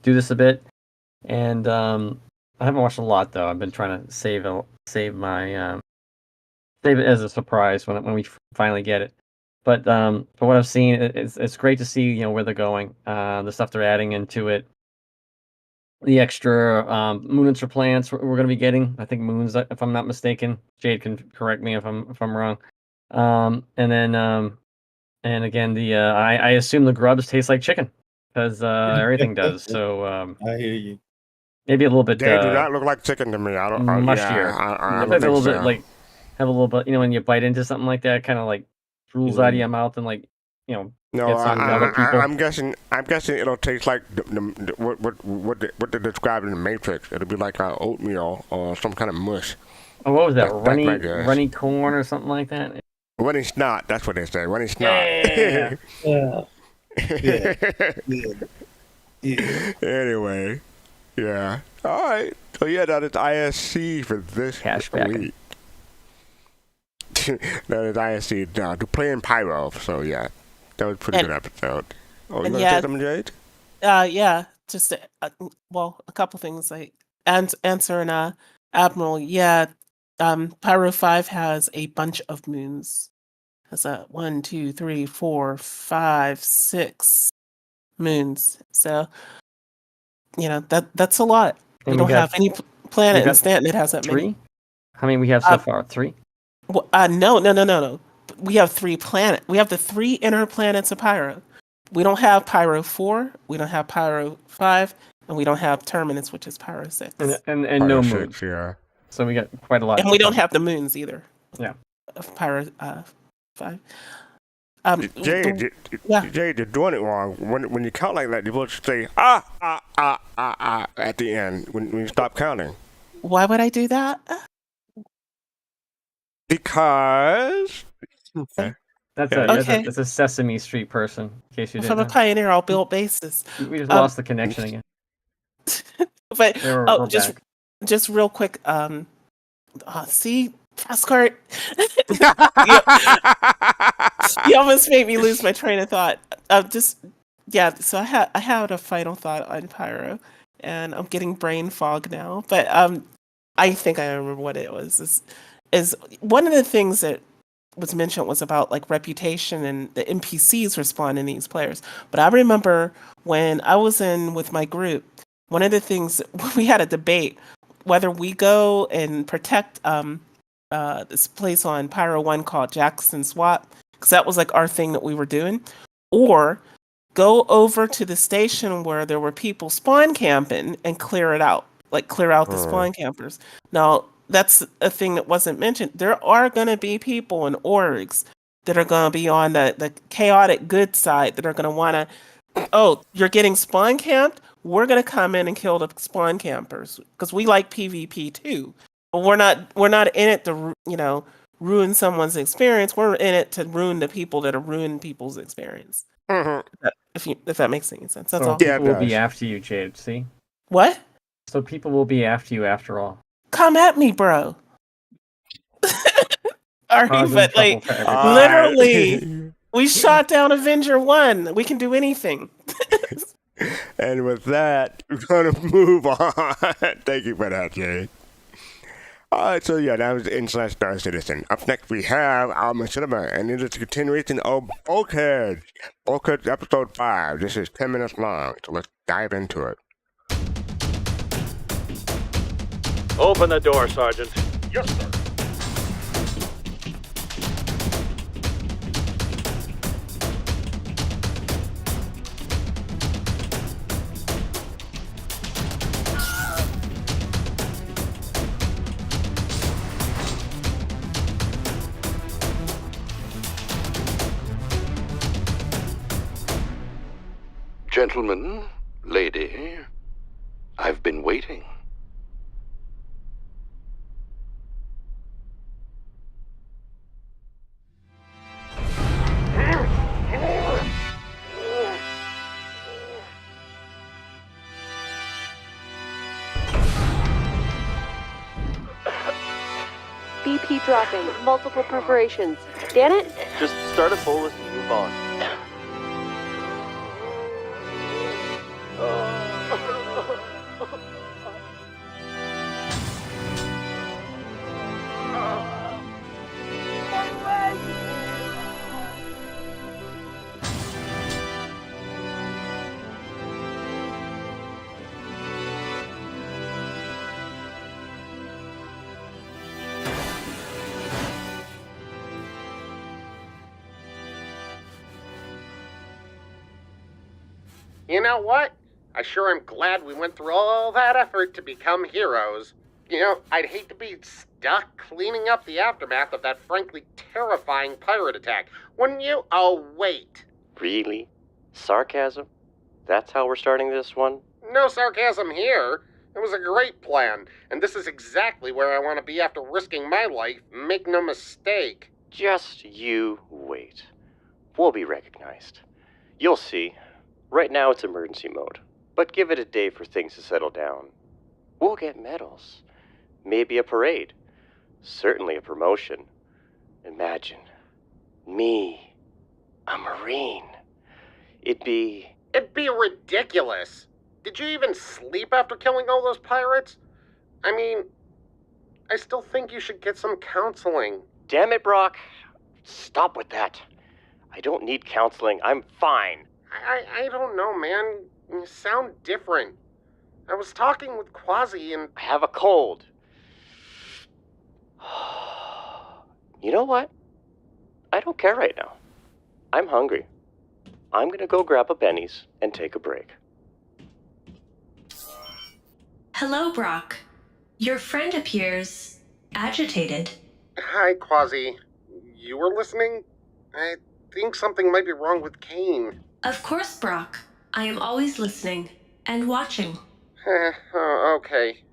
do this a bit. And I haven't watched a lot, though. I've been trying to save my save it as a surprise when we finally get it. But for what I've seen, it's great to see, where they're going, the stuff they're adding into it. The extra moons for plants we're going to be getting. I think moons, if I'm not mistaken. Jade can correct me if I'm wrong. And then and again, I assume the grubs taste like chicken, because everything does. So I hear you. Maybe a little bit. They do not look like chicken to me. I don't. Mushier. I Look don't like a little think bit so. like have a little bit. When you bite into something like that, kind of like drools out of your mouth and No, gets on other people. I'm guessing it'll taste like what they described in the Matrix. It'll be like oatmeal or some kind of mush. Oh, what was that? That's my guess. Runny corn or something like that? Runny snot. That's what they say. Runny snot. Yeah. Anyway, yeah. All right. So yeah, that is ISC for this week. That is ISC to play in Pyro. So yeah, that was a pretty good episode. Oh, you gonna say something, Jade? Yeah. Just a couple things. Answer and Admiral. Yeah. Pyro 5 has a bunch of moons. Has 1, 2, 3, 4, 5, 6 moons. So that's a lot. And we don't have any planet in Stanton that has that 3? many. How many we have so far? 3? Well, no. We have 3 planets. We have the 3 inner planets of Pyro. We don't have Pyro 4. We don't have Pyro 5, and we don't have Terminus, which is Pyro 6. And no moons. Yeah. So we got quite a lot. And we don't have the moons either. Yeah. Of Pyro 5. Jade, you're doing it wrong. When you count like that, you're supposed to say at the end when you stop counting. Why would I do that? Because That's a Sesame Street person. In case you If didn't I'm a know. pioneer, I'll build bases. We just lost the connection again. But We're just real quick. See, Fastcart. You almost made me lose my train of thought. So I had a final thought on Pyro, and I'm getting brain fog now. But I think I remember what it was. Is one of the things that was mentioned was about like reputation and the NPCs responding to these players. But I remember when I was in with my group, one of the things we had a debate whether we go and protect this place on Pyro 1 called Jackson Swap, because that was like our thing that we were doing, or go over to the station where there were people spawn camping and clear it out, like clear out the spawn campers. Now, that's a thing that wasn't mentioned. There are going to be people in orgs that are going to be on the chaotic good side that are going to want to, you're getting spawn camped? We're going to come in and kill the spawn campers because we like PvP too. But we're not in it to, ruin someone's experience. We're in it to ruin the people that are ruining people's experience. If that makes any sense. That's all. People will be after you, Jade. See? What? So people will be after you after all. Come at me, bro. All right, but like literally, we shot down Avenger 1. We can do anything. And with that, we're going to move on. Thank you for that, Jay. All right, so yeah, that was the Inside Star Citizen. Up next, we have our Machinima, and it is a continuation of Bulkheads. Bulkheads episode 5. This is 10 minutes long, so let's dive into it. Open the door, Sergeant. Yes, sir. Gentlemen, lady, I've been waiting. BP dropping. Multiple perforations. Damn it! Just start a bolus and move on. You know what? I sure am glad we went through all that effort to become heroes. You know, I'd hate to be stuck cleaning up the aftermath of that frankly terrifying pirate attack, wouldn't you? Oh, wait. Really? Sarcasm? That's how we're starting this one? No sarcasm here. It was a great plan, and this is exactly where I want to be after risking my life. Make no mistake. Just you wait. We'll be recognized. You'll see. Right now it's emergency mode, but give it a day for things to settle down. We'll get medals. Maybe a parade. Certainly a promotion. Imagine. Me. A Marine. It'd be ridiculous. Did you even sleep after killing all those pirates? I mean, I still think you should get some counseling. Damn it, Brock. Stop with that. I don't need counseling. I'm fine. I don't know, man. You sound different. I was talking with Quasi and... I have a cold. You know what? I don't care right now. I'm hungry. I'm gonna go grab a Benny's and take a break. Hello, Brock. Your friend appears agitated. Hi, Quasi. You were listening? I think something might be wrong with Kane. Of course, Brock. I am always listening and watching. Okay.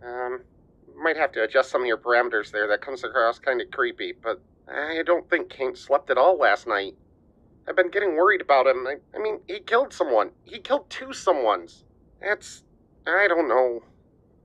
Might have to adjust some of your parameters there. That comes across kind of creepy, but I don't think Kane slept at all last night. I've been getting worried about him. I mean, he killed someone. He killed 2 someones. I don't know.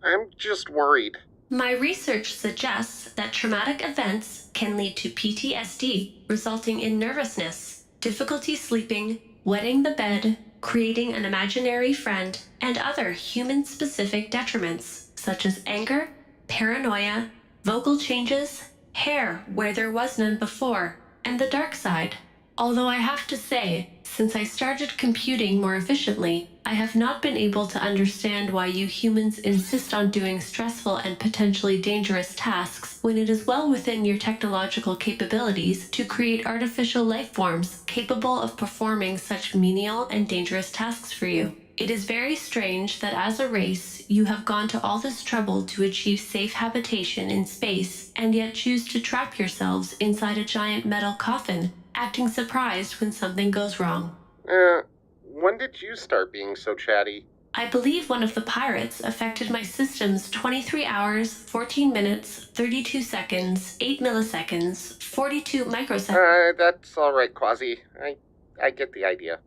I'm just worried. My research suggests that traumatic events can lead to PTSD, resulting in nervousness, difficulty sleeping, wetting the bed, creating an imaginary friend, and other human-specific detriments, such as anger, paranoia, vocal changes, hair where there was none before, and the dark side. Although I have to say, since I started computing more efficiently, I have not been able to understand why you humans insist on doing stressful and potentially dangerous tasks when it is well within your technological capabilities to create artificial life forms capable of performing such menial and dangerous tasks for you. It is very strange that as a race, you have gone to all this trouble to achieve safe habitation in space, and yet choose to trap yourselves inside a giant metal coffin, acting surprised when something goes wrong. When did you start being so chatty? I believe one of the pirates affected my systems 23 hours, 14 minutes, 32 seconds, 8 milliseconds, 42 microseconds. That's alright, Quasi. I get the idea.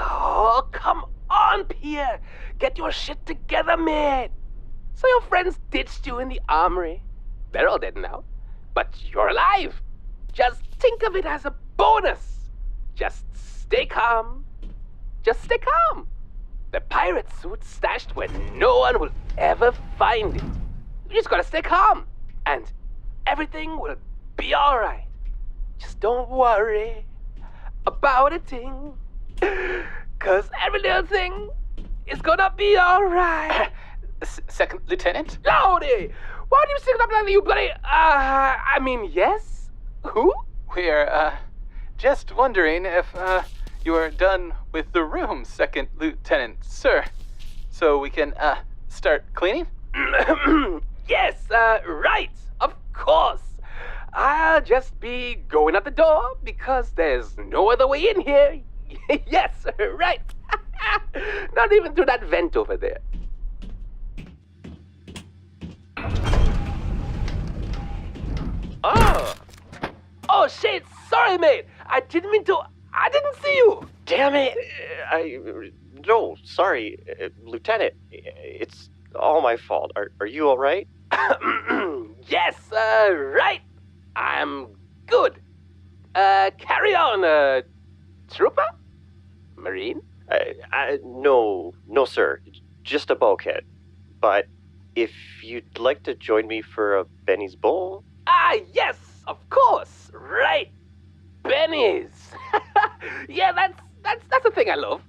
Oh, come on, Pierre! Get your shit together, man! So your friends ditched you in the armory. They're all dead now. But you're alive! Just think of it as a bonus! Just stay calm. Just stay calm. The pirate suit's stashed where no one will ever find it. You just gotta stay calm. And everything will be alright. Just don't worry about a thing. 'Cause every little thing is gonna be alright. Second Lieutenant? Loudy! Why do you stick up like you bloody... I mean, yes? Who? We're, just wondering if, you are done with the room, Second Lieutenant, sir. So we can, start cleaning? Yes, right, of course. I'll just be going out the door because there's no other way in here. Yes, right. Not even through that vent over there. Oh shit, sorry mate. I didn't see you. Damn it! No, sorry, Lieutenant. It's all my fault. Are you alright? Yes, right. I'm good. Carry on, trooper? Marine? No, sir. Just a bulkhead. But if you'd like to join me for a Benny's Bowl... Yes, of course. Right. Benny's. Yeah, that's the thing I love.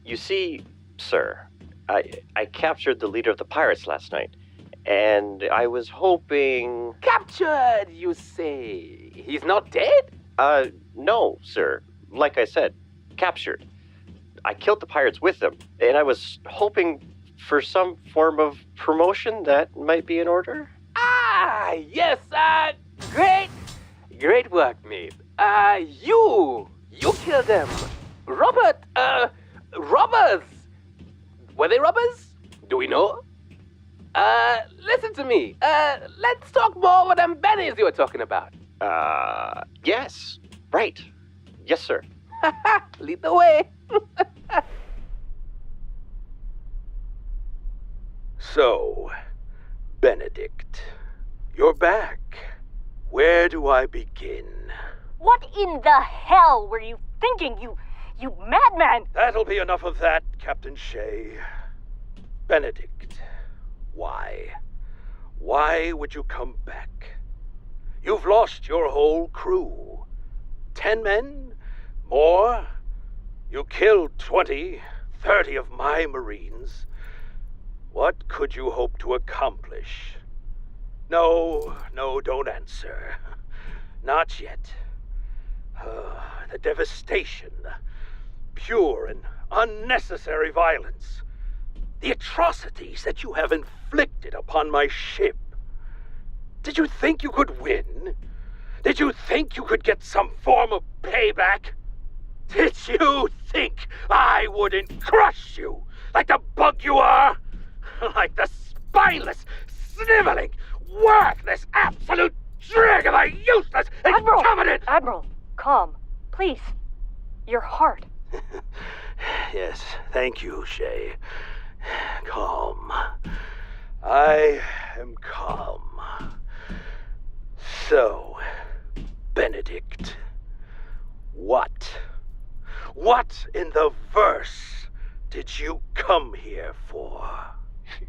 You see, sir. I captured the leader of the pirates last night, and I was hoping... Captured, you say? He's not dead? No, sir. Like I said, captured. I killed the pirates with them, and I was hoping for some form of promotion that might be in order. Ah, yes, great work, mate. You killed them. Robert, robbers. Were they robbers? Do we know? Listen to me. Let's talk more about them bennies you were talking about. Yes. Right. Yes, sir. Lead the way. So, Benedict, you're back. Where do I begin? What in the hell were you thinking, you madman? That'll be enough of that, Captain Shea. Benedict, why? Why would you come back? You've lost your whole crew. 10 men? More? You killed 20, 30 of my Marines. What could you hope to accomplish? No, don't answer. Not yet. The devastation, the pure and unnecessary violence, the atrocities that you have inflicted upon my ship. Did you think you could win? Did you think you could get some form of payback? Did you think I wouldn't crush you like the bug you are? Like the spineless, sniveling, worthless, absolute drag of a useless, incompetent... Admiral, calm. Please. Your heart. Yes, thank you, Shay. Calm. I am calm. So, Benedict, what in the verse did you come here for?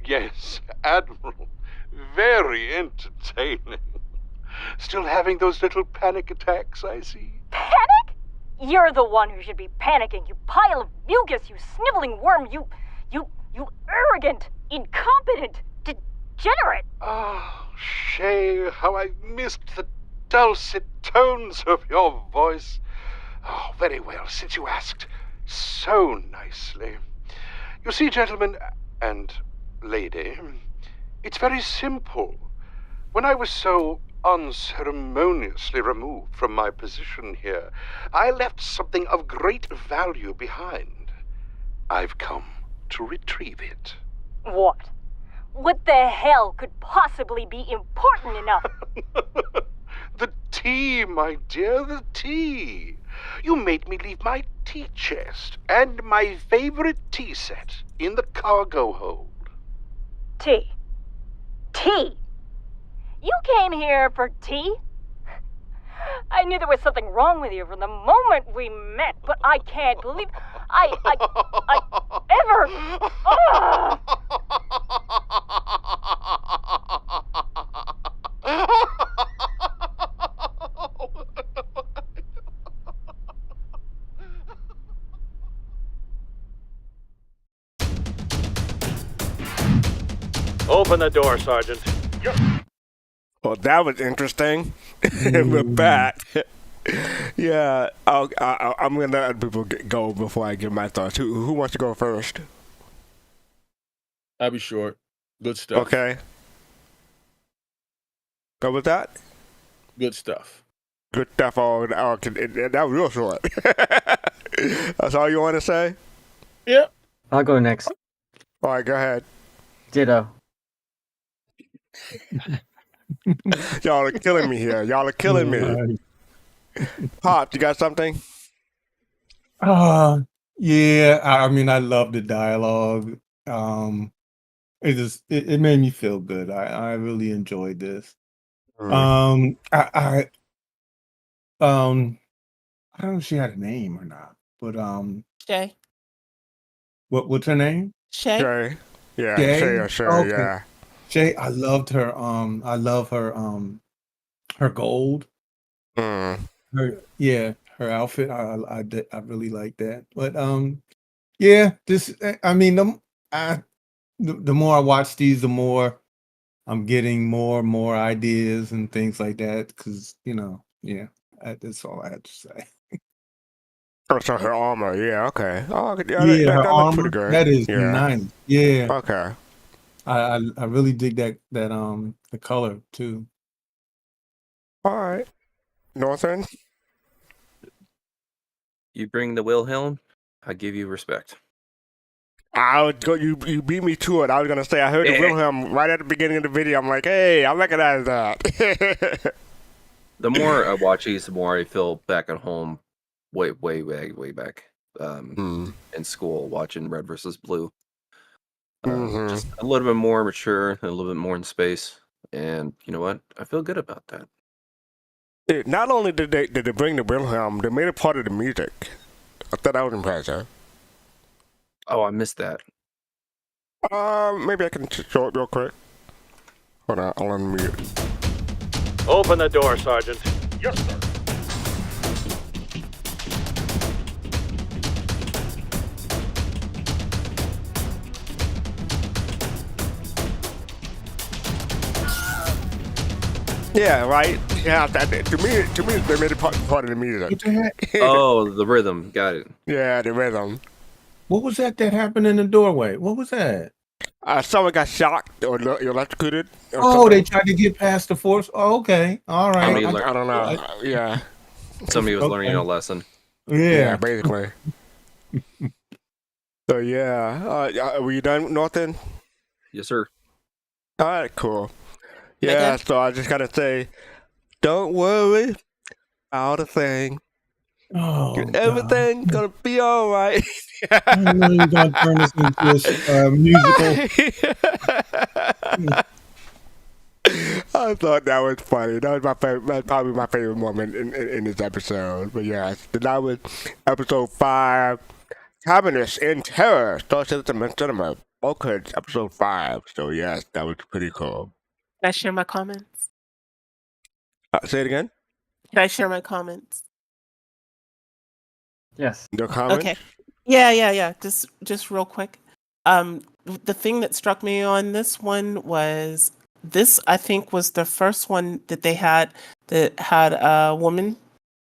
Yes, Admiral. Very entertaining. Still having those little panic attacks, I see. Panic? You're the one who should be panicking, you pile of mucus, you sniveling worm, you arrogant, incompetent, degenerate. Ah, Shay, how I missed the dulcet tones of your voice. Oh, very well, since you asked so nicely. You see, gentlemen and lady, it's very simple. When I was so unceremoniously removed from my position here, I left something of great value behind. I've come to retrieve it. What? What the hell could possibly be important enough? The tea, my dear, the tea. You made me leave my tea chest and my favorite tea set in the cargo hold. Tea? Tea? You came here for tea? I knew there was something wrong with you from the moment we met, but I can't believe I ever... Ugh! Open the door, Sergeant. Well, that was interesting. We're back. Yeah, I'm going to let people go before I give my thoughts. Who wants to go first? I'll be short. Good stuff. Okay. Go with that? Good stuff. Good stuff. Oh, that was real short. That's all you want to say? Yep. I'll go next. All right, go ahead. Ditto. Y'all are killing me here. Y'all are killing me. Pop, you got something? Yeah. I mean, I love the dialogue. It made me feel good. I really enjoyed this. I don't know if she had a name or not, but Shay. what's her name? Shay. Shay. Yeah, Shay? Shay, Okay. yeah. Shay, I loved her. I love her. Her gold. Her outfit. I really like that. But Yeah, this. I mean, the more I watch these, the more I'm getting more and more ideas and things like that. Because yeah, that's all I have to say. Oh, so her armor, yeah, okay. Oh, yeah, Yeah, her that looks pretty armor, good. that is Yeah. nice. Yeah, Okay. I really dig that the color too. All right. Northern. You bring the Wilhelm, I give you respect. I would go. You beat me to it. I was gonna say I heard the Wilhelm right at the beginning of the video. I'm like, hey, I recognize that. The more I watch these, the more I feel back at home, way back in school, watching Red versus Blue. Just a little bit more mature, a little bit more in space, and you know what? I feel good about that. Not only did they bring the Wilhelm, they made it part of the music. I thought that was impressive. Oh, I missed that. Maybe I can show it real quick. Hold on, I'll unmute. Open the door, Sergeant. Yes, sir. Yeah, right. Yeah, to me, they made it part of the music. What the heck? Oh, the rhythm. Got it. Yeah, the rhythm. What was that happened in the doorway? What was that? Someone got shocked or electrocuted. Or Oh, something. they tried to get past the force. Oh, okay, all right. I don't know. Yeah. Somebody was learning a lesson. Yeah, basically. So yeah, were you done with Norton? Yes, sir. All right, cool. Yeah, so I just gotta say, don't worry about a thing. Oh, everything's gonna be all right. I know you're gonna turn this into a musical. I thought that was funny. That was my favorite. That's probably my favorite moment in this episode. But yeah, that was episode 5. Communists in Terror. Star Citizen Cinema. Bulkheads, episode 5. So yes, that was pretty cool. Can I share my comments? Say it again. Can I share my comments? Yes. Your comments? Okay. Yeah. Just real quick. The thing that struck me on this one was this. I think was the first one that they had that had a woman.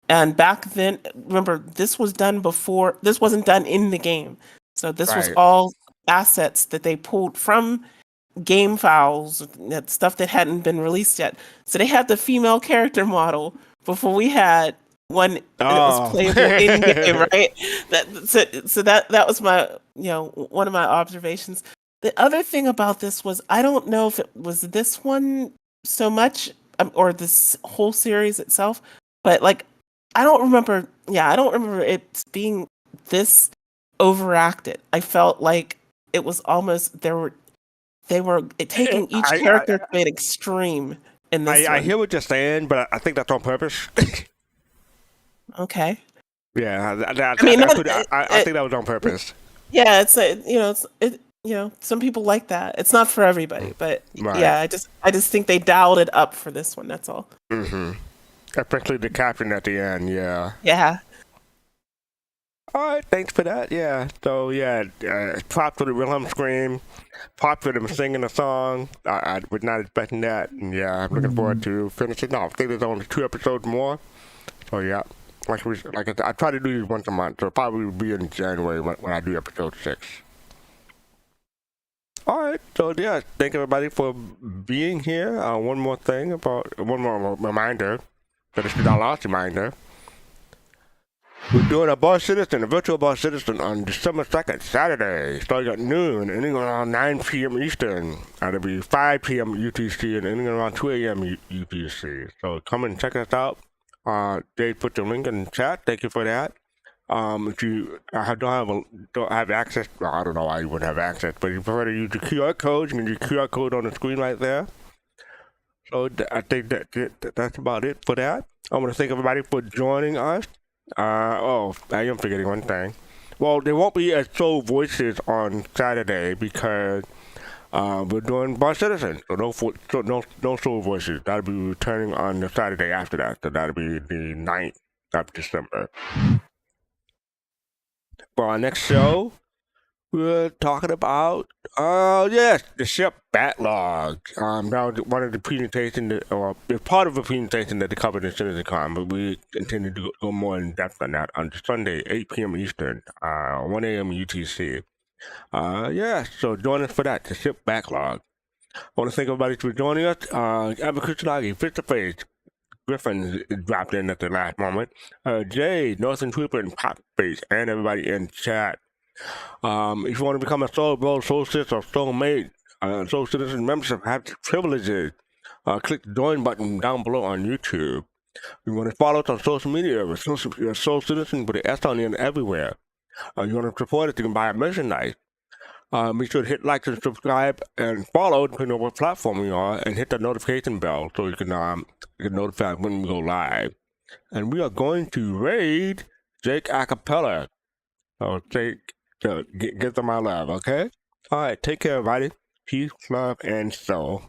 And back then, remember, this was done before. This wasn't done in the game, so this was all assets that they pulled from game files, that stuff that hadn't been released yet. So they had the female character model before we had one that was playable in game, right? That was my one of my observations. The other thing about this was I don't know if it was this one so much or this whole series itself, but like I don't remember it being this overacted. I felt like it was almost they were taking each character to an extreme in this one. I hear what you're saying, but I think that's on purpose. Okay. Yeah, I think that was on purpose. Yeah, some people like that. It's not for everybody, but yeah, I just think they dialed it up for this one. That's all. Mm-hmm. Especially the captain at the end. Yeah. Yeah. All right, thanks for that. Yeah. So yeah, props for the Wilhelm scream. Props for them singing a song. I was not expecting that. And yeah, I'm looking forward to finishing off. I think there's only 2 episodes more. So yeah, I try to do these once a month. So probably will be in January when I do episode 6. All right. So yeah, thank everybody for being here. One more reminder. But it's our last reminder. We're doing a virtual Boss Citizen on December 2nd, Saturday, starting at noon, ending around 9 p.m. Eastern. It'll be 5 p.m. UTC and ending around 2 a.m. UTC. So come and check us out. Dave put the link in the chat. Thank you for that. If you don't have access, well, I don't know why you wouldn't have access, but if you prefer to use the QR code, you can use the QR code on the screen right there. So I think that's about it for that. I want to thank everybody for joining us. I am forgetting one thing. Well, there won't be a show voices on Saturday because we're doing Boss Citizen, so no show voices. That'll be returning on the Saturday after that. So that'll be the 9th of December. For our next show, we're talking about, yes, the ship backlog. That was one of the presentations, or it's part of a presentation that they covered in CitizenCon, but we intended to go more in depth on that on Sunday, 8 p.m. Eastern, 1 a.m. UTC. So join us for that, the ship backlog. I want to thank everybody for joining us. Evan Kuchanagi, Face to Face, Griffin dropped in at the last moment. Jay, Northern Trooper, and Popface, and everybody in chat. If you want to become a Soul Bro, Soul Sis, or Soul Mate, Soul Citizen membership has privileges. Click the join button down below on YouTube. You want to follow us on social media, Soul Citizen with the S on the end everywhere. You want to support us, you can buy a merchandise. Be sure to hit like and subscribe and follow depending on what platform you are, and hit the notification bell so you can get notified when we go live. And we are going to raid Jake Acapella. So Jake, get them my love, okay? All right, take care, everybody. Peace, love, and soul.